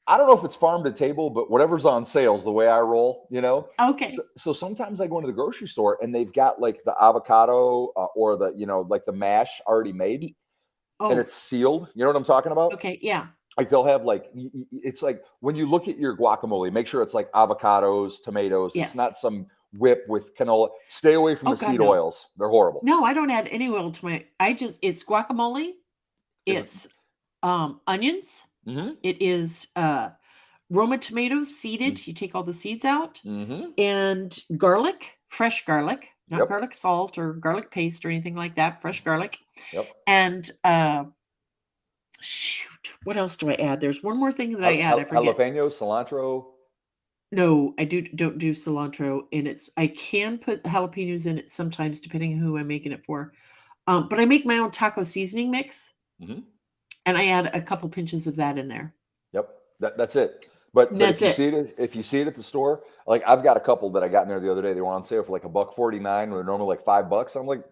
I don't know if it's farm to table, but whatever's on sales, the way I roll. So, Okay. so sometimes I go into the grocery store and they've got like the avocado or the, like the mash already made Y- and Oh, it's sealed. You know what I'm talking about? okay. Yeah. Like they'll have like, it's like when you look at your guacamole, make sure it's like avocados, tomatoes. It's Yes. not some whip with canola. Stay away from Oh, the God, seed no. oils. They're horrible. No, I don't add any oil to it's guacamole. Is It's onions. mm-hmm, It is Roma tomatoes seeded. You take all the seeds out, mm-hmm. and garlic, fresh garlic, not Yep. garlic salt or garlic paste or anything like that, fresh garlic. Yep. And shoot, what else do I add? There's one more thing that I add. I forget. Jalapeno, cilantro. No, I don't do cilantro in it. I can put jalapenos in it sometimes, depending on who I'm making it for. But I make my own taco seasoning mix, Mm-hmm. and I add a couple pinches of that in there. Yep. That's it. But That's it. if you see it at the store, like I've got a couple that I got in there the other day. They were on sale for like $1.49, or normally like $5. I'm like,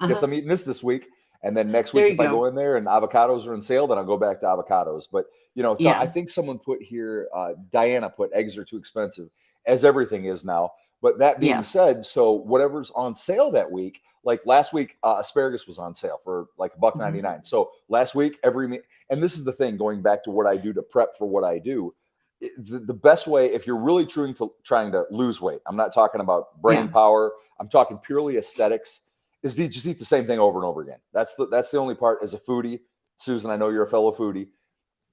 guess Uh-huh. I'm eating this week. And then next There week, you if I go. go in there and avocados are on sale, then I'll go back to avocados. But I Yeah. think someone put here, Diana put eggs are too expensive, as everything is now. But that being Yes. said, so whatever's on sale that week, like last week, asparagus was on sale for like Mhm. $1.99. So last week, and this is the thing, going back to what I do to prep for what I do. The best way, if you're really trying to lose weight, I'm not talking about brain Yeah. power, I'm talking purely aesthetics, is to just eat the same thing over and over again. That's the only part as a foodie. Susan, I know you're a fellow foodie.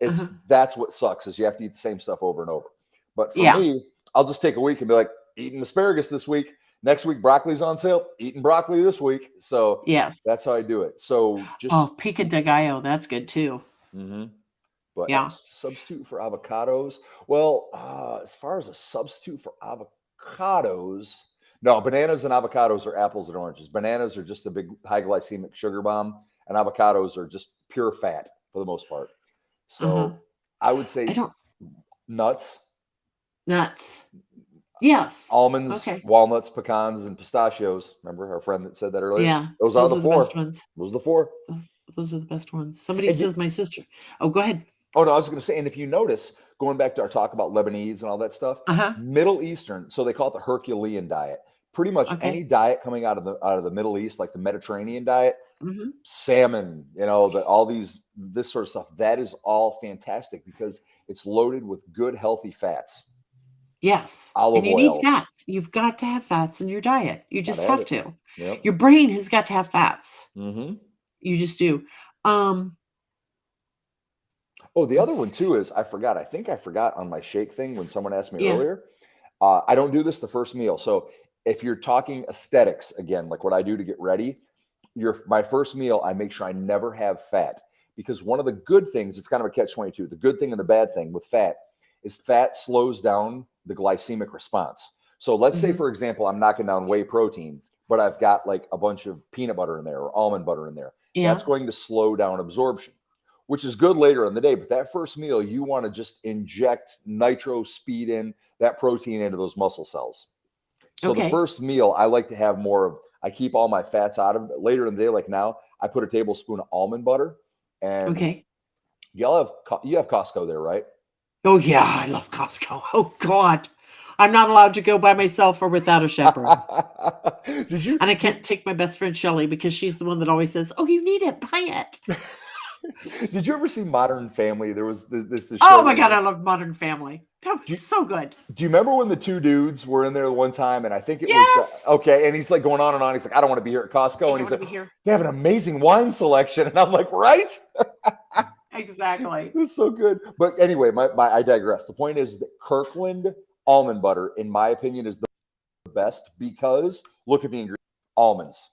Uh-huh. That's what sucks, is you have to eat the same stuff over and over. But for Yeah. me, I'll just take a week and be like, eating asparagus this week. Next week, broccoli's on sale. Eating broccoli this week. So Yes. that's how I do it. So just Oh, pico de gallo, that's good too. mhm. But Yeah. substitute for avocados. Well, as far as a substitute for avocados, no, bananas and avocados are apples and oranges. Bananas are just a big high glycemic sugar bomb, and avocados are just pure fat for the most part. Uh-huh. So I would I say don't nuts, nuts. Yes. almonds, Okay. walnuts, pecans, and pistachios. Remember our friend that said that earlier? Yeah. Those are Those the are the best four. ones. Those are the four. Those are the best ones. Somebody And says my sister. Oh, go ahead. oh no, I was going to say, and if you notice, going back to our talk about Lebanese and all that stuff, Uh-huh. Middle Eastern, so they call it the Herculean diet. Pretty much any Okay. diet coming out of the Middle East, like the Mediterranean diet, Mhm. salmon, this sort of stuff, that is all fantastic because it's loaded with good, healthy fats. Yes. Olive And you need oil, fats. You've got to have fats in your diet. You gotta just have have it. to. Yep. Your brain has got to have fats. Mm-hmm. You just do. Oh, the other one Let's too is I forgot. I think I forgot on my shake thing when someone asked me Yeah. earlier. I don't do this the first meal. So if you're talking aesthetics again, like what I do to get ready, my first meal, I make sure I never have fat because one of the good things, it's kind of a catch-22. The good thing and the bad thing with fat is fat slows down the glycemic response. So let's say, Mhm. for example, I'm knocking down whey protein, but I've got like a bunch of peanut butter in there or almond butter in there. That's Yeah. going to slow down absorption, which is good later in the day. But that first meal, you want to just inject nitro speed in that protein into those muscle cells. So the Okay. first meal, I like to have more of, I keep all my fats out of it. Later in the day, like now, I put a tablespoon of almond butter. And Okay. you have Costco there, right? Oh, yeah, I love Costco. Oh, God. I'm not allowed to go by myself or without a chaperone. Did you And I can't take my best friend Shelly because she's the one that always says, "Oh, you need it, buy it." did you ever see Modern Family? There was this show Oh my that God, was I love Modern Family. That was do you, so good. do you remember when the two dudes were in there one time and I think it was Yes. okay, and he's like going on and on. He's like, I don't want to be here at I Costco, and don't he's want to like, be here. they have an amazing wine selection, and I'm like, right? Exactly. It's so good. But anyway, I digress. The point is that Kirkland almond butter, in my opinion, is the best because look at the ingredients: almonds,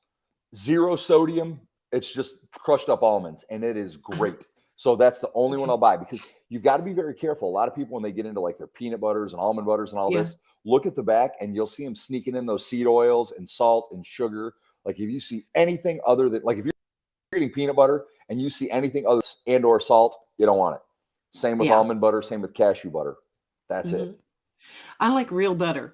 zero sodium. It's just crushed up almonds, and it is Uh-huh. great. So that's the only one Okay. I'll buy because you've got to be very careful. A lot of people, when they get into like their peanut butters and almond butters and all Yeah. this, look at the back and you'll see them sneaking in those seed oils and salt and sugar. Like if you see anything other than, like if you're eating peanut butter and you see anything other and or salt, you don't want it. Same with Yeah. almond butter, same with cashew butter. That's it. Mhm. I like real butter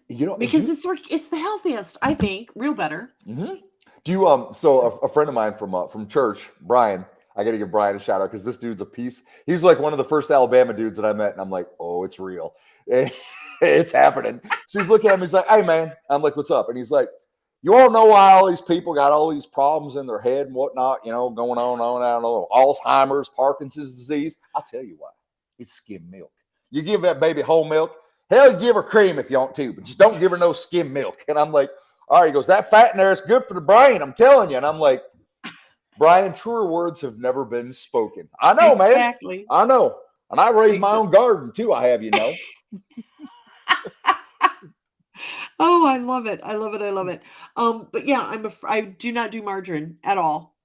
You know, do because you it's the healthiest, I think, real butter. mhm. Do you so So, a friend of mine from church, Brian, I got to give Brian a shout out because this dude's a piece. He's like one of the first Alabama dudes that I met, and I'm like, oh, it's real. It's happening. So he's looking at me, he's like, hey man. I'm like, what's up? And he's like, you all know why all these people got all these problems in their head and whatnot, going on, I don't know, Alzheimer's, Parkinson's disease. I'll tell you why. It's skim milk. You give that baby whole milk. Hell, you give her cream if you want to, but just don't give her no skim milk. And I'm like, all right, he goes, that fat in there is good for the brain, I'm telling you. And I'm like, Brian, truer words have never been spoken. I know, man. exactly. I know. And I raise my Exactly. own garden too, I have you know. Oh, I love it. I love it. I love it. But yeah, I do not do margarine at all.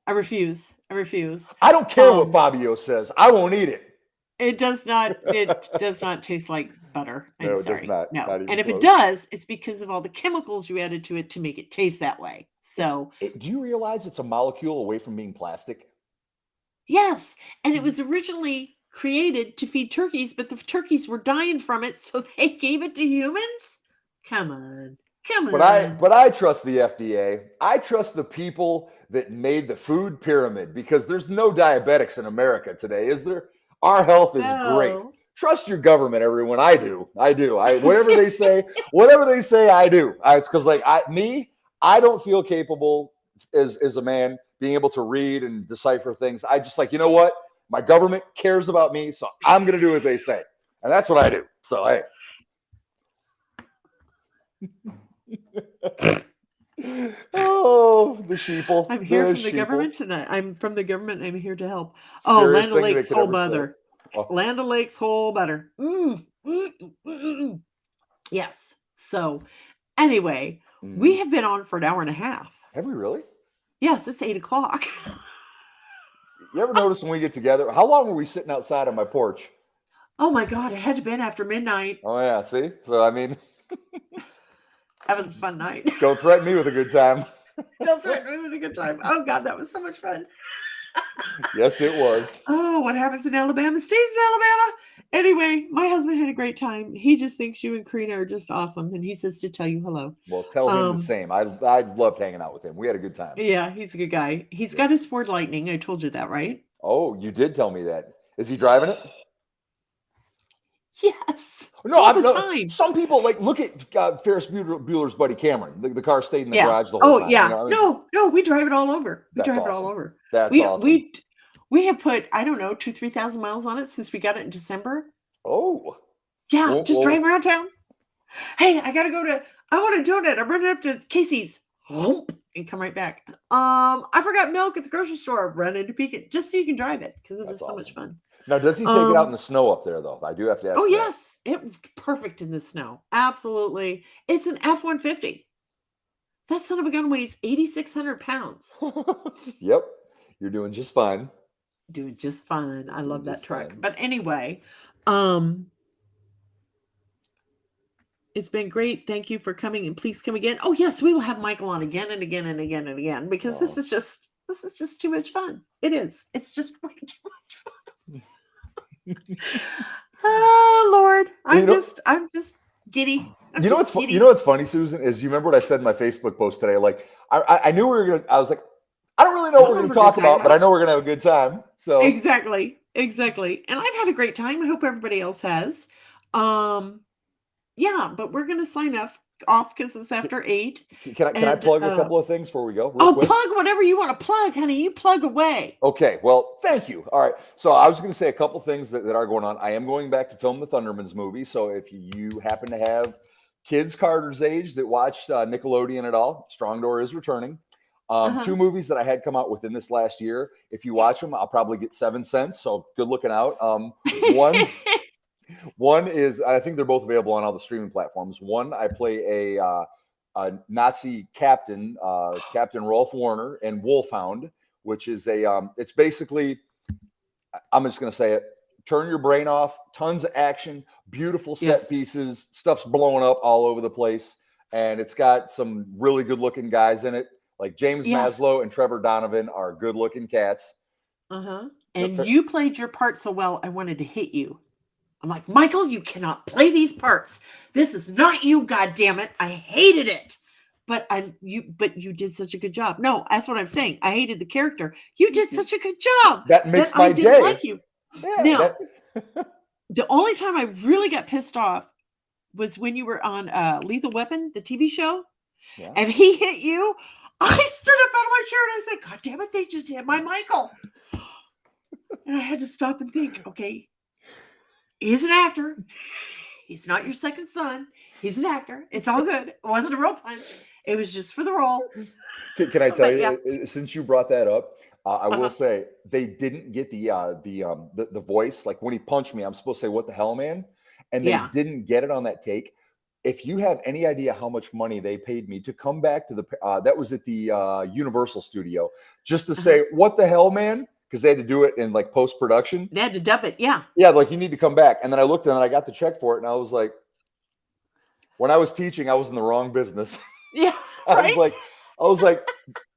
I refuse. I refuse. I don't care what Um, Fabio says. I won't eat it. it does not taste like butter. I'm No, it does sorry. not. No. Not even And if it close. does, it's because of all the chemicals you added to it to make it taste that way. So, Do you realize it's a molecule away from being plastic? yes, and it was originally created to feed turkeys, but the turkeys were dying from it, so they gave it to humans? Come on. Come But I on. but I trust the FDA. I trust the people that made the food pyramid because there's no diabetics in America today, is there? Our health is great. No. Trust your government, everyone. I do. I do. I whatever they say, I do. It's because I don't feel capable as a man being able to read and decipher things. I just like, you know what? My government cares about me, so I'm gonna do what they say. And that's what I do. So hey. Oh, the sheeple. I'm here The from the sheeple. government, and I'm from the government, I'm here to help. Oh, Scariest Land thing they O'Lakes could whole ever say. butter. Oh, Land O'Lakes whole butter. Yes. So, anyway, we mhm. have been on for an hour and a half. Have we really? Yes, it's 8 o'clock. You ever notice when we get together? How long were we sitting outside on my porch? Oh my God, it had to been after midnight. Oh yeah, see. So I mean, That was a fun night. don't threaten me with a good time. Don't threaten me with a good time. Oh God, that was so much fun. Yes, it was. Oh, what happens in Alabama stays in Alabama. Anyway, my husband had a great time. He just thinks you and Karina are just awesome, and he says to tell you hello. Well, tell him the Um, same. I loved hanging out with him. We had a good time. yeah, he's a good guy. He's Yeah. got his Ford Lightning. I told you that, right? Oh, you did tell me that. Is he driving it? Yes, No, all I've the no. time. Some people like look at Ferris Bueller's buddy Cameron. The car stayed in the Yeah. garage the whole Oh, time. yeah. I mean, No, no, we drive it all over. We that's drive it all awesome. over. That's We awesome. we we have put, I don't know, 2,000-3,000 miles on it since we got it in December. Oh, Yeah, just driving well, around town. Hey, I want a donut. I'm running up to Casey's. Whoop. and come right back. I forgot milk at the grocery store. Run into Pekin just so you can drive it because it That's is so much awesome. fun. Now, does he take it out in the snow up there, though? I do have to ask Oh that. yes, it was perfect in the snow. Absolutely, it's an F-150. That son of a gun weighs 8,600 pounds. Yep. You're doing just fine. Doing just fine. I Doing love that just truck. fine. But anyway, um, it's been great. Thank you for coming, and please come again. Oh yes, we will have Michael on again and again and again and again because this Oh. is just too much fun. It is. It's just way too much fun. Oh Lord, I'm just giddy. I'm You know just giddy. what's funny, Susan, is you remember what I said in my Facebook post today? Like I knew we were gonna. I was like, I don't really know I what don't we're know gonna what we're talk gonna talk about, but I about. know we're gonna have a good time. So Exactly. Exactly. And I've had a great time. I hope everybody else has. Yeah, but we're gonna sign off because it's after 8. can I And plug a couple of things before we go, real quick? plug whatever you want to plug, honey. You plug away. Okay, well, thank you. All right. So I was going to say a couple things that are going on. I am going back to film the Thundermans movie. So if you happen to have kids Carter's age that watched Nickelodeon at all, Strong Door is returning. Uh-huh. 2 movies that I had come out within this last year. If you watch them, I'll probably get 7 cents. So good looking out. One is, I think they're both available on all the streaming platforms. One, I play a Nazi captain, Captain Rolf Warner, in Wolfhound, which is it's basically, I'm just going to say it, turn your brain off, tons of action, beautiful set Yes. pieces, stuff's blowing up all over the place. And it's got some really good looking guys in it. Like James Yes. Maslow and Trevor Donovan are good looking cats. Uh-huh. And you played your part so well, I wanted to hit you. I'm like, Michael, you cannot play these parts. This is not you, goddammit. I hated it. But you did such a good job. No, that's what I'm saying. I hated the character. You did such a good job That makes my I didn't day. like you. Yeah, Now, the only time I really got pissed off was when you were on Lethal Weapon, the TV show, yeah. and he hit you. I stood up out of my chair and I said, God damn it, they just hit my Michael. And I had to stop and think, okay, he's an actor. He's not your second son. He's an actor. It's all good. It wasn't a real punch. It was just for the role. Can I tell But, you, since you brought that up, I will Uh-huh. say they didn't get the voice. Like when he punched me, I'm supposed to say, "What the hell, man?" And they Yeah. didn't get it on that take. If you have any idea how much money they paid me to come back to that was at the Universal Studio, just to say, "What the hell, man?" Because they had to do it in like post production. They had to dub it. Yeah. Yeah, like you need to come back. And then I looked and I got the check for it, and I was like, when I was teaching, I was in the wrong business. Yeah. I Right. was like,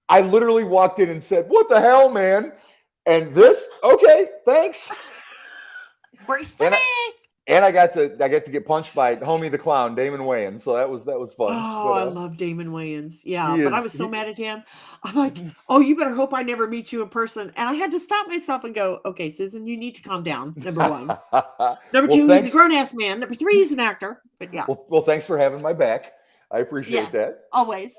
I literally walked in and said, "What the hell, man?" And this, okay, thanks. Works for me. And I got to get punched by homie the clown, Damon Wayans. So that was fun. Oh, I love Damon Wayans. Yeah, He but I is was so mad at him. I'm like, oh, you better hope I never meet you in person. And I had to stop myself and go, okay, Susan, you need to calm down. Number 1. Number 2, he's a grown ass man. Number 3, he's an actor. But yeah. Well, thanks for having my back. I appreciate that. Always.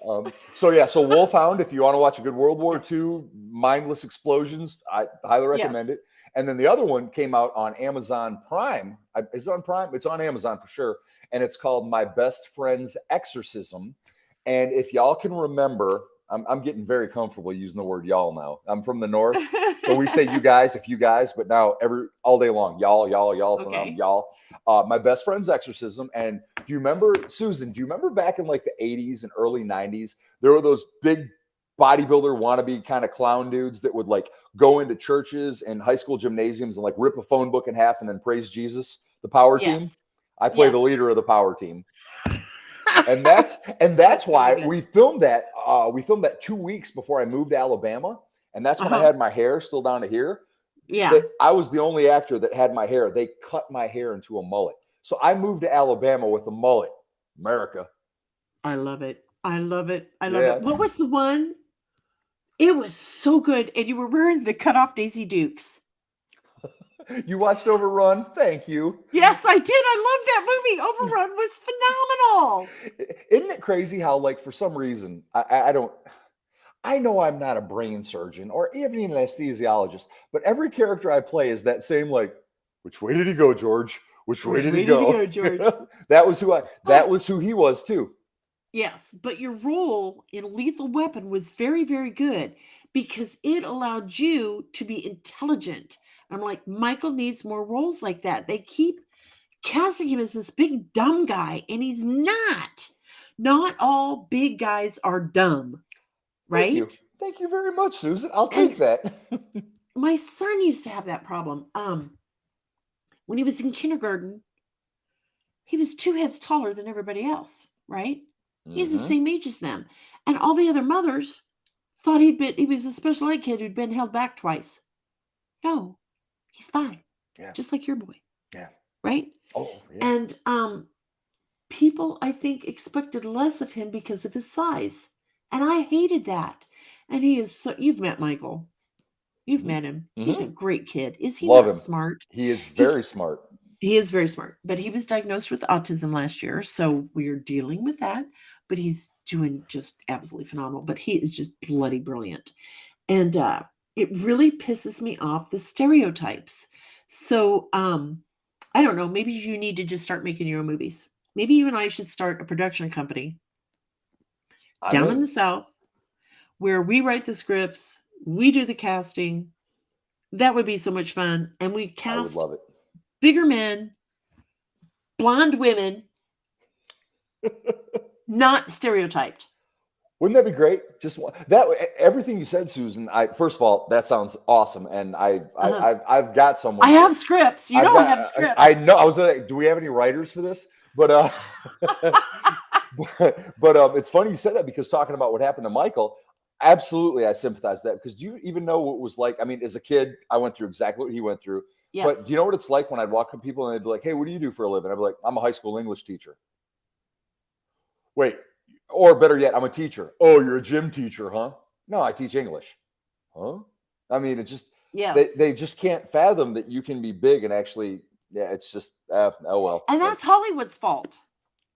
So Wolfhound, if you want to watch a good World War II mindless explosions, I highly recommend it. And then the other one came out on Amazon Prime. Is it on Prime? It's on Amazon for sure. And it's called My Best Friend's Exorcism. And if y'all can remember, I'm getting very comfortable using the word y'all now. I'm from the North. So we say you guys, if you guys, but now all day long, y'all, Okay. y'all. My Best Friend's Exorcism. And do you remember, Susan, back in like the 80s and early 90s, there were those big bodybuilder wannabe kind of clown dudes that would like go into churches and high school gymnasiums and like rip a phone book in half and then praise Jesus, the power team? I play the leader of the power team. And that's why we filmed that. We filmed that 2 weeks before I moved to Alabama. And that's when I had my hair still down to here. Yeah. I was the only actor that had my hair. They cut my hair into a mullet. So I moved to Alabama with a mullet. America. I love it. I love it. I love it. What was the one? It was so good. And you were wearing the cut off Daisy Dukes. You watched Overrun? Thank you. Yes, I did. I love that movie. Overrun was phenomenal. Isn't it crazy how, like, for some reason, I know I'm not a brain surgeon or even an anesthesiologist, but every character I play is that same, like, which way did he go, George? Which way did he go, George? that was who he was too. Yes, but your role in Lethal Weapon was very, very good because it allowed you to be intelligent. I'm like, Michael needs more roles like that. They keep casting him as this big dumb guy, and he's not. Not all big guys are dumb, Thank you. right? Thank you very much, Susan. I'll take And that. my son used to have that problem. When he was in kindergarten, he was 2 heads taller than everybody else, right? He's the Mm-hmm. same age as them. And all the other mothers thought he was a special ed kid who'd been held back twice. No, he's fine. Yeah. Just like your boy, Yeah. right? Oh, yeah. And people, I think, expected less of him because of his size. And I hated that. And he is so, you've met Michael. You've Mm-hmm. met him. He's a Mm-hmm. great kid. Is he Love not him. smart? He is He very smart. he is very smart, but he was diagnosed with autism last year, so we're dealing with that. But he's doing just absolutely phenomenal. But he is just bloody brilliant. And it really pisses me off the stereotypes. So I don't know, maybe you need to just start making your own movies. Maybe you and I should start a production company I'm down in in. the South where we write the scripts, we do the casting. That would be so much fun. And we I would cast love it. bigger men, blonde women, not stereotyped. Wouldn't that be great? Just that everything you said, Susan. I first of all, that sounds awesome, and Uh-huh. I've got I someone. have scripts. You I've know I got. have I scripts. know. I was like, do we have any writers for this? But but it's funny you said that because talking about what happened to Michael, absolutely, I sympathize with that because do you even know what it was like? I mean, as a kid, I went through exactly what he went through. But Yes. do you know what it's like when I'd walk up to people and they'd be like, "Hey, what do you do for a living?" I'd be like, "I'm a high school English teacher." Wait, or better yet, I'm a teacher. Oh, you're a gym teacher, huh? No, I teach English. Huh? I mean, it's just Yes. they just can't fathom that you can be big and actually. Yeah, it's just oh well. And But that's Hollywood's fault.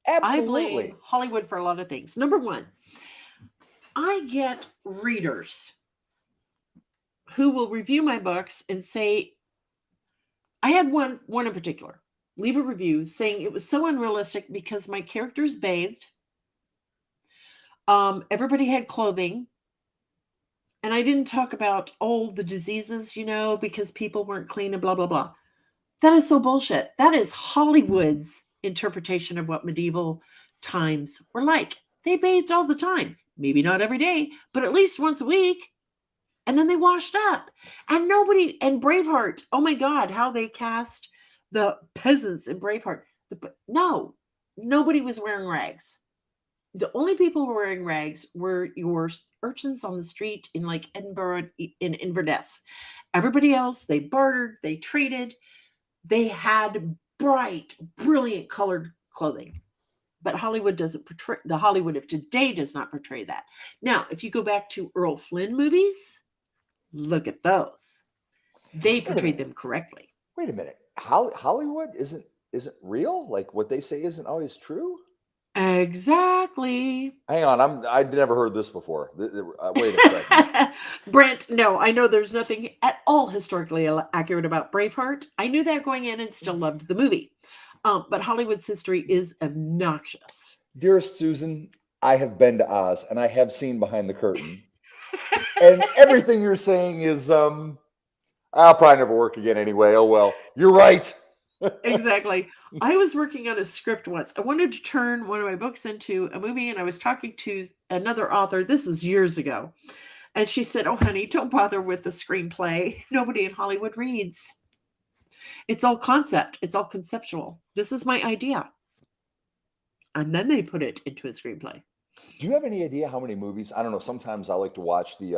I blame absolutely, Hollywood for a lot of things. Number one, I get readers who will review my books and say, I had one in particular leave a review saying it was so unrealistic because my characters bathed, everybody had clothing, and I didn't talk about all the diseases, because people weren't clean and blah blah blah. That is so bullshit. That is Hollywood's interpretation of what medieval times were like. They bathed all the time. Maybe not every day, but at least once a week. And then they washed up. And Braveheart, oh my God, how they cast the peasants in Braveheart. No, nobody was wearing rags. The only people who were wearing rags were your urchins on the street in like Edinburgh, in Inverness. Everybody else, they bartered, they traded, they had bright, brilliant colored clothing. But Hollywood doesn't portray the Hollywood of today does not portray that. Now, if you go back to Earl Flynn movies, look at those. They wait a portrayed minute. them correctly. Wait a minute. Hollywood isn't real. Like what they say isn't always true. Exactly. Hang on, I'd never heard this before. Wait a second. Brent, no, I know there's nothing at all historically accurate about Braveheart. I knew that going in and still loved the movie. But Hollywood's history is obnoxious. Dearest Susan, I have been to Oz and I have seen behind the curtain, and everything you're saying is I'll probably never work again anyway. Oh well, you're right. Exactly. I was working on a script once. I wanted to turn one of my books into a movie, and I was talking to another author. This was years ago. And she said, "Oh, honey, don't bother with the screenplay. Nobody in Hollywood reads. It's all concept, it's all conceptual. This is my idea." And then they put it into a screenplay. Do you have any idea how many movies? I don't know. Sometimes I like to watch the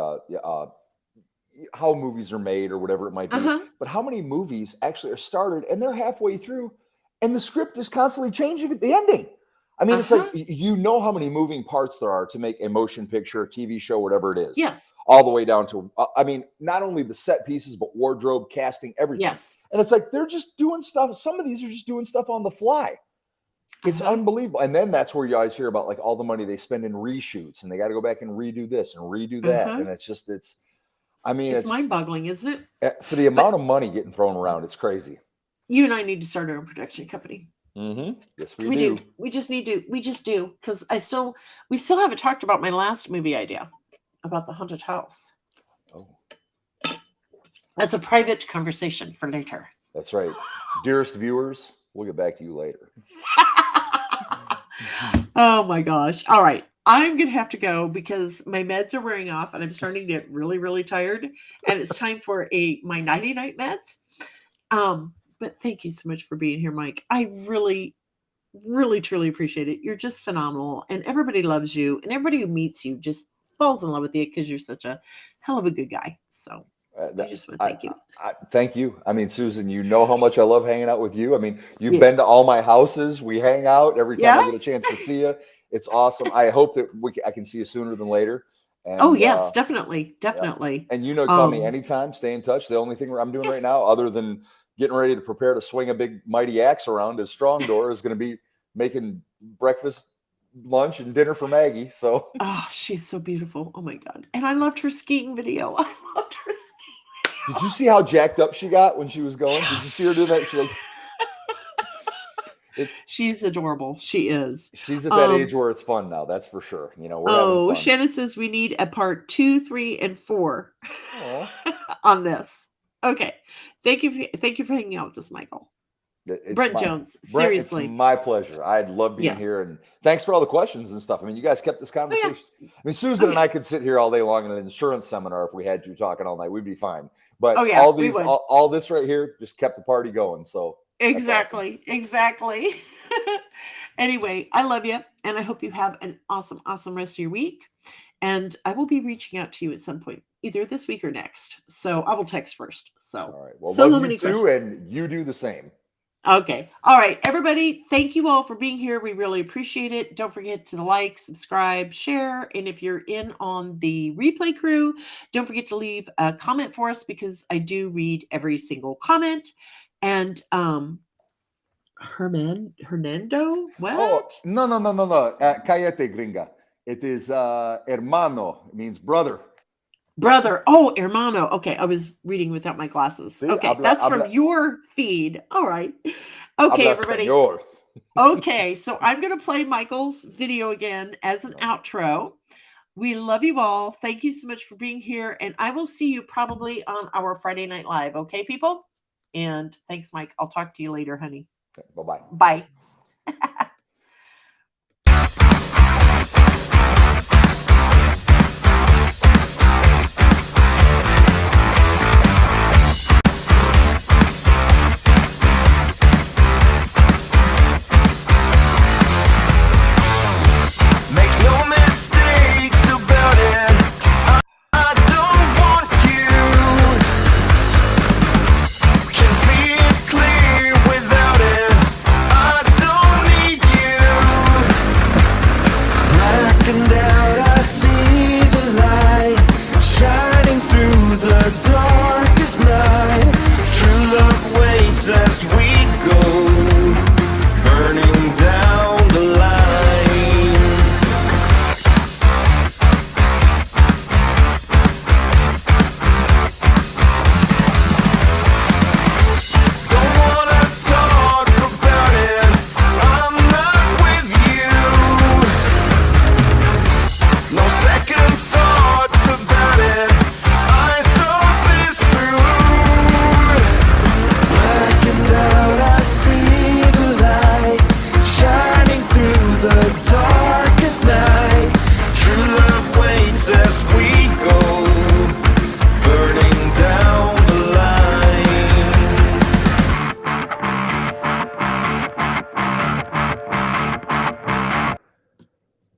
how movies are made or whatever it might Uh be. huh. But how many movies actually are started and they're halfway through, and the script is constantly changing at the ending? I mean, Uh it's like huh. you know how many moving parts there are to make a motion picture, a TV show, whatever it is, Yes. all the way down to I mean, not only the set pieces but wardrobe, casting, everything. Yes. And it's like they're just doing stuff. Some of these are just doing stuff on the fly. Uh It's huh. unbelievable. And then that's where you always hear about like all the money they spend in reshoots and they got to go back and redo this and redo Uh that. huh. And it's just, I mean, It's it's mind boggling, isn't it? for the But amount of money getting thrown around, it's crazy. you and I need to start our own production company. Yes, We do. We just do, because we still haven't talked about my last movie idea about the haunted house. Oh, That's a private conversation for later. that's right. Dearest viewers, we'll get back to you later. Oh my gosh. All right. I'm going to have to go because my meds are wearing off and I'm starting to get really, really tired. And it's time for my nighty night meds. But thank you so much for being here, Mike. I really, really, truly appreciate it. You're just phenomenal. And everybody loves you. And everybody who meets you just falls in love with you because you're such a hell of a good guy. So I just want to thank you. Thank you. I mean, Susan, you know how much I love hanging out with you. I mean, you've Yeah. been to all my houses. We hang out every time I get a Yes. chance to see you. It's awesome. I hope that I can see you sooner than later. And, Oh, yes, definitely. Definitely. and you know, call me anytime. Stay in touch. The only thing I'm doing right now, other than getting ready to prepare to swing a big mighty axe around his strong door, is going to be making breakfast, lunch, and dinner for Maggie. So, oh, she's so beautiful. Oh my God. And I loved her skiing video. I loved her skiing video. Did you see how jacked up she got when she was going? Yes. Did you see her do that? She's like, she's adorable. She is. She's at that age where it's fun now. That's for sure. You know, we're having fun. Shannon says we need a part 2, 3, and 4 on this. Okay. Thank you for hanging out with us, Michael. Brent Jones, seriously. It's my pleasure. I love being here, and thanks for all the questions and stuff. I mean, you guys kept this conversation. I mean, Susan and I could sit here all day long in an insurance seminar if we had to talking all night. We'd be fine. But all this right here just kept the party going. So exactly. Anyway, I love you, and I hope you have an awesome, awesome rest of your week. And I will be reaching out to you at some point, either this week or next. So I will text first. So all right. Well, love you too, and you do the same. Okay. All right, everybody. Thank you all for being here. We really appreciate it. Don't forget to like, subscribe, share. And if you're in on the replay crew, don't forget to leave a comment for us because I do read every single comment. And Hernando? What? Oh, no. Cállate, gringa. It is hermano. It means brother. Brother. Oh, hermano. Okay, I was reading without my glasses. Okay, that's from your feed. All right. Okay, everybody. Español. Okay, so I'm going to play Michael's video again as an outro. We love you all. Thank you so much for being here. And I will see you probably on our Friday Night Live. Okay, people? And thanks, Mike. I'll talk to you later, honey. Okay, bye-bye. Bye.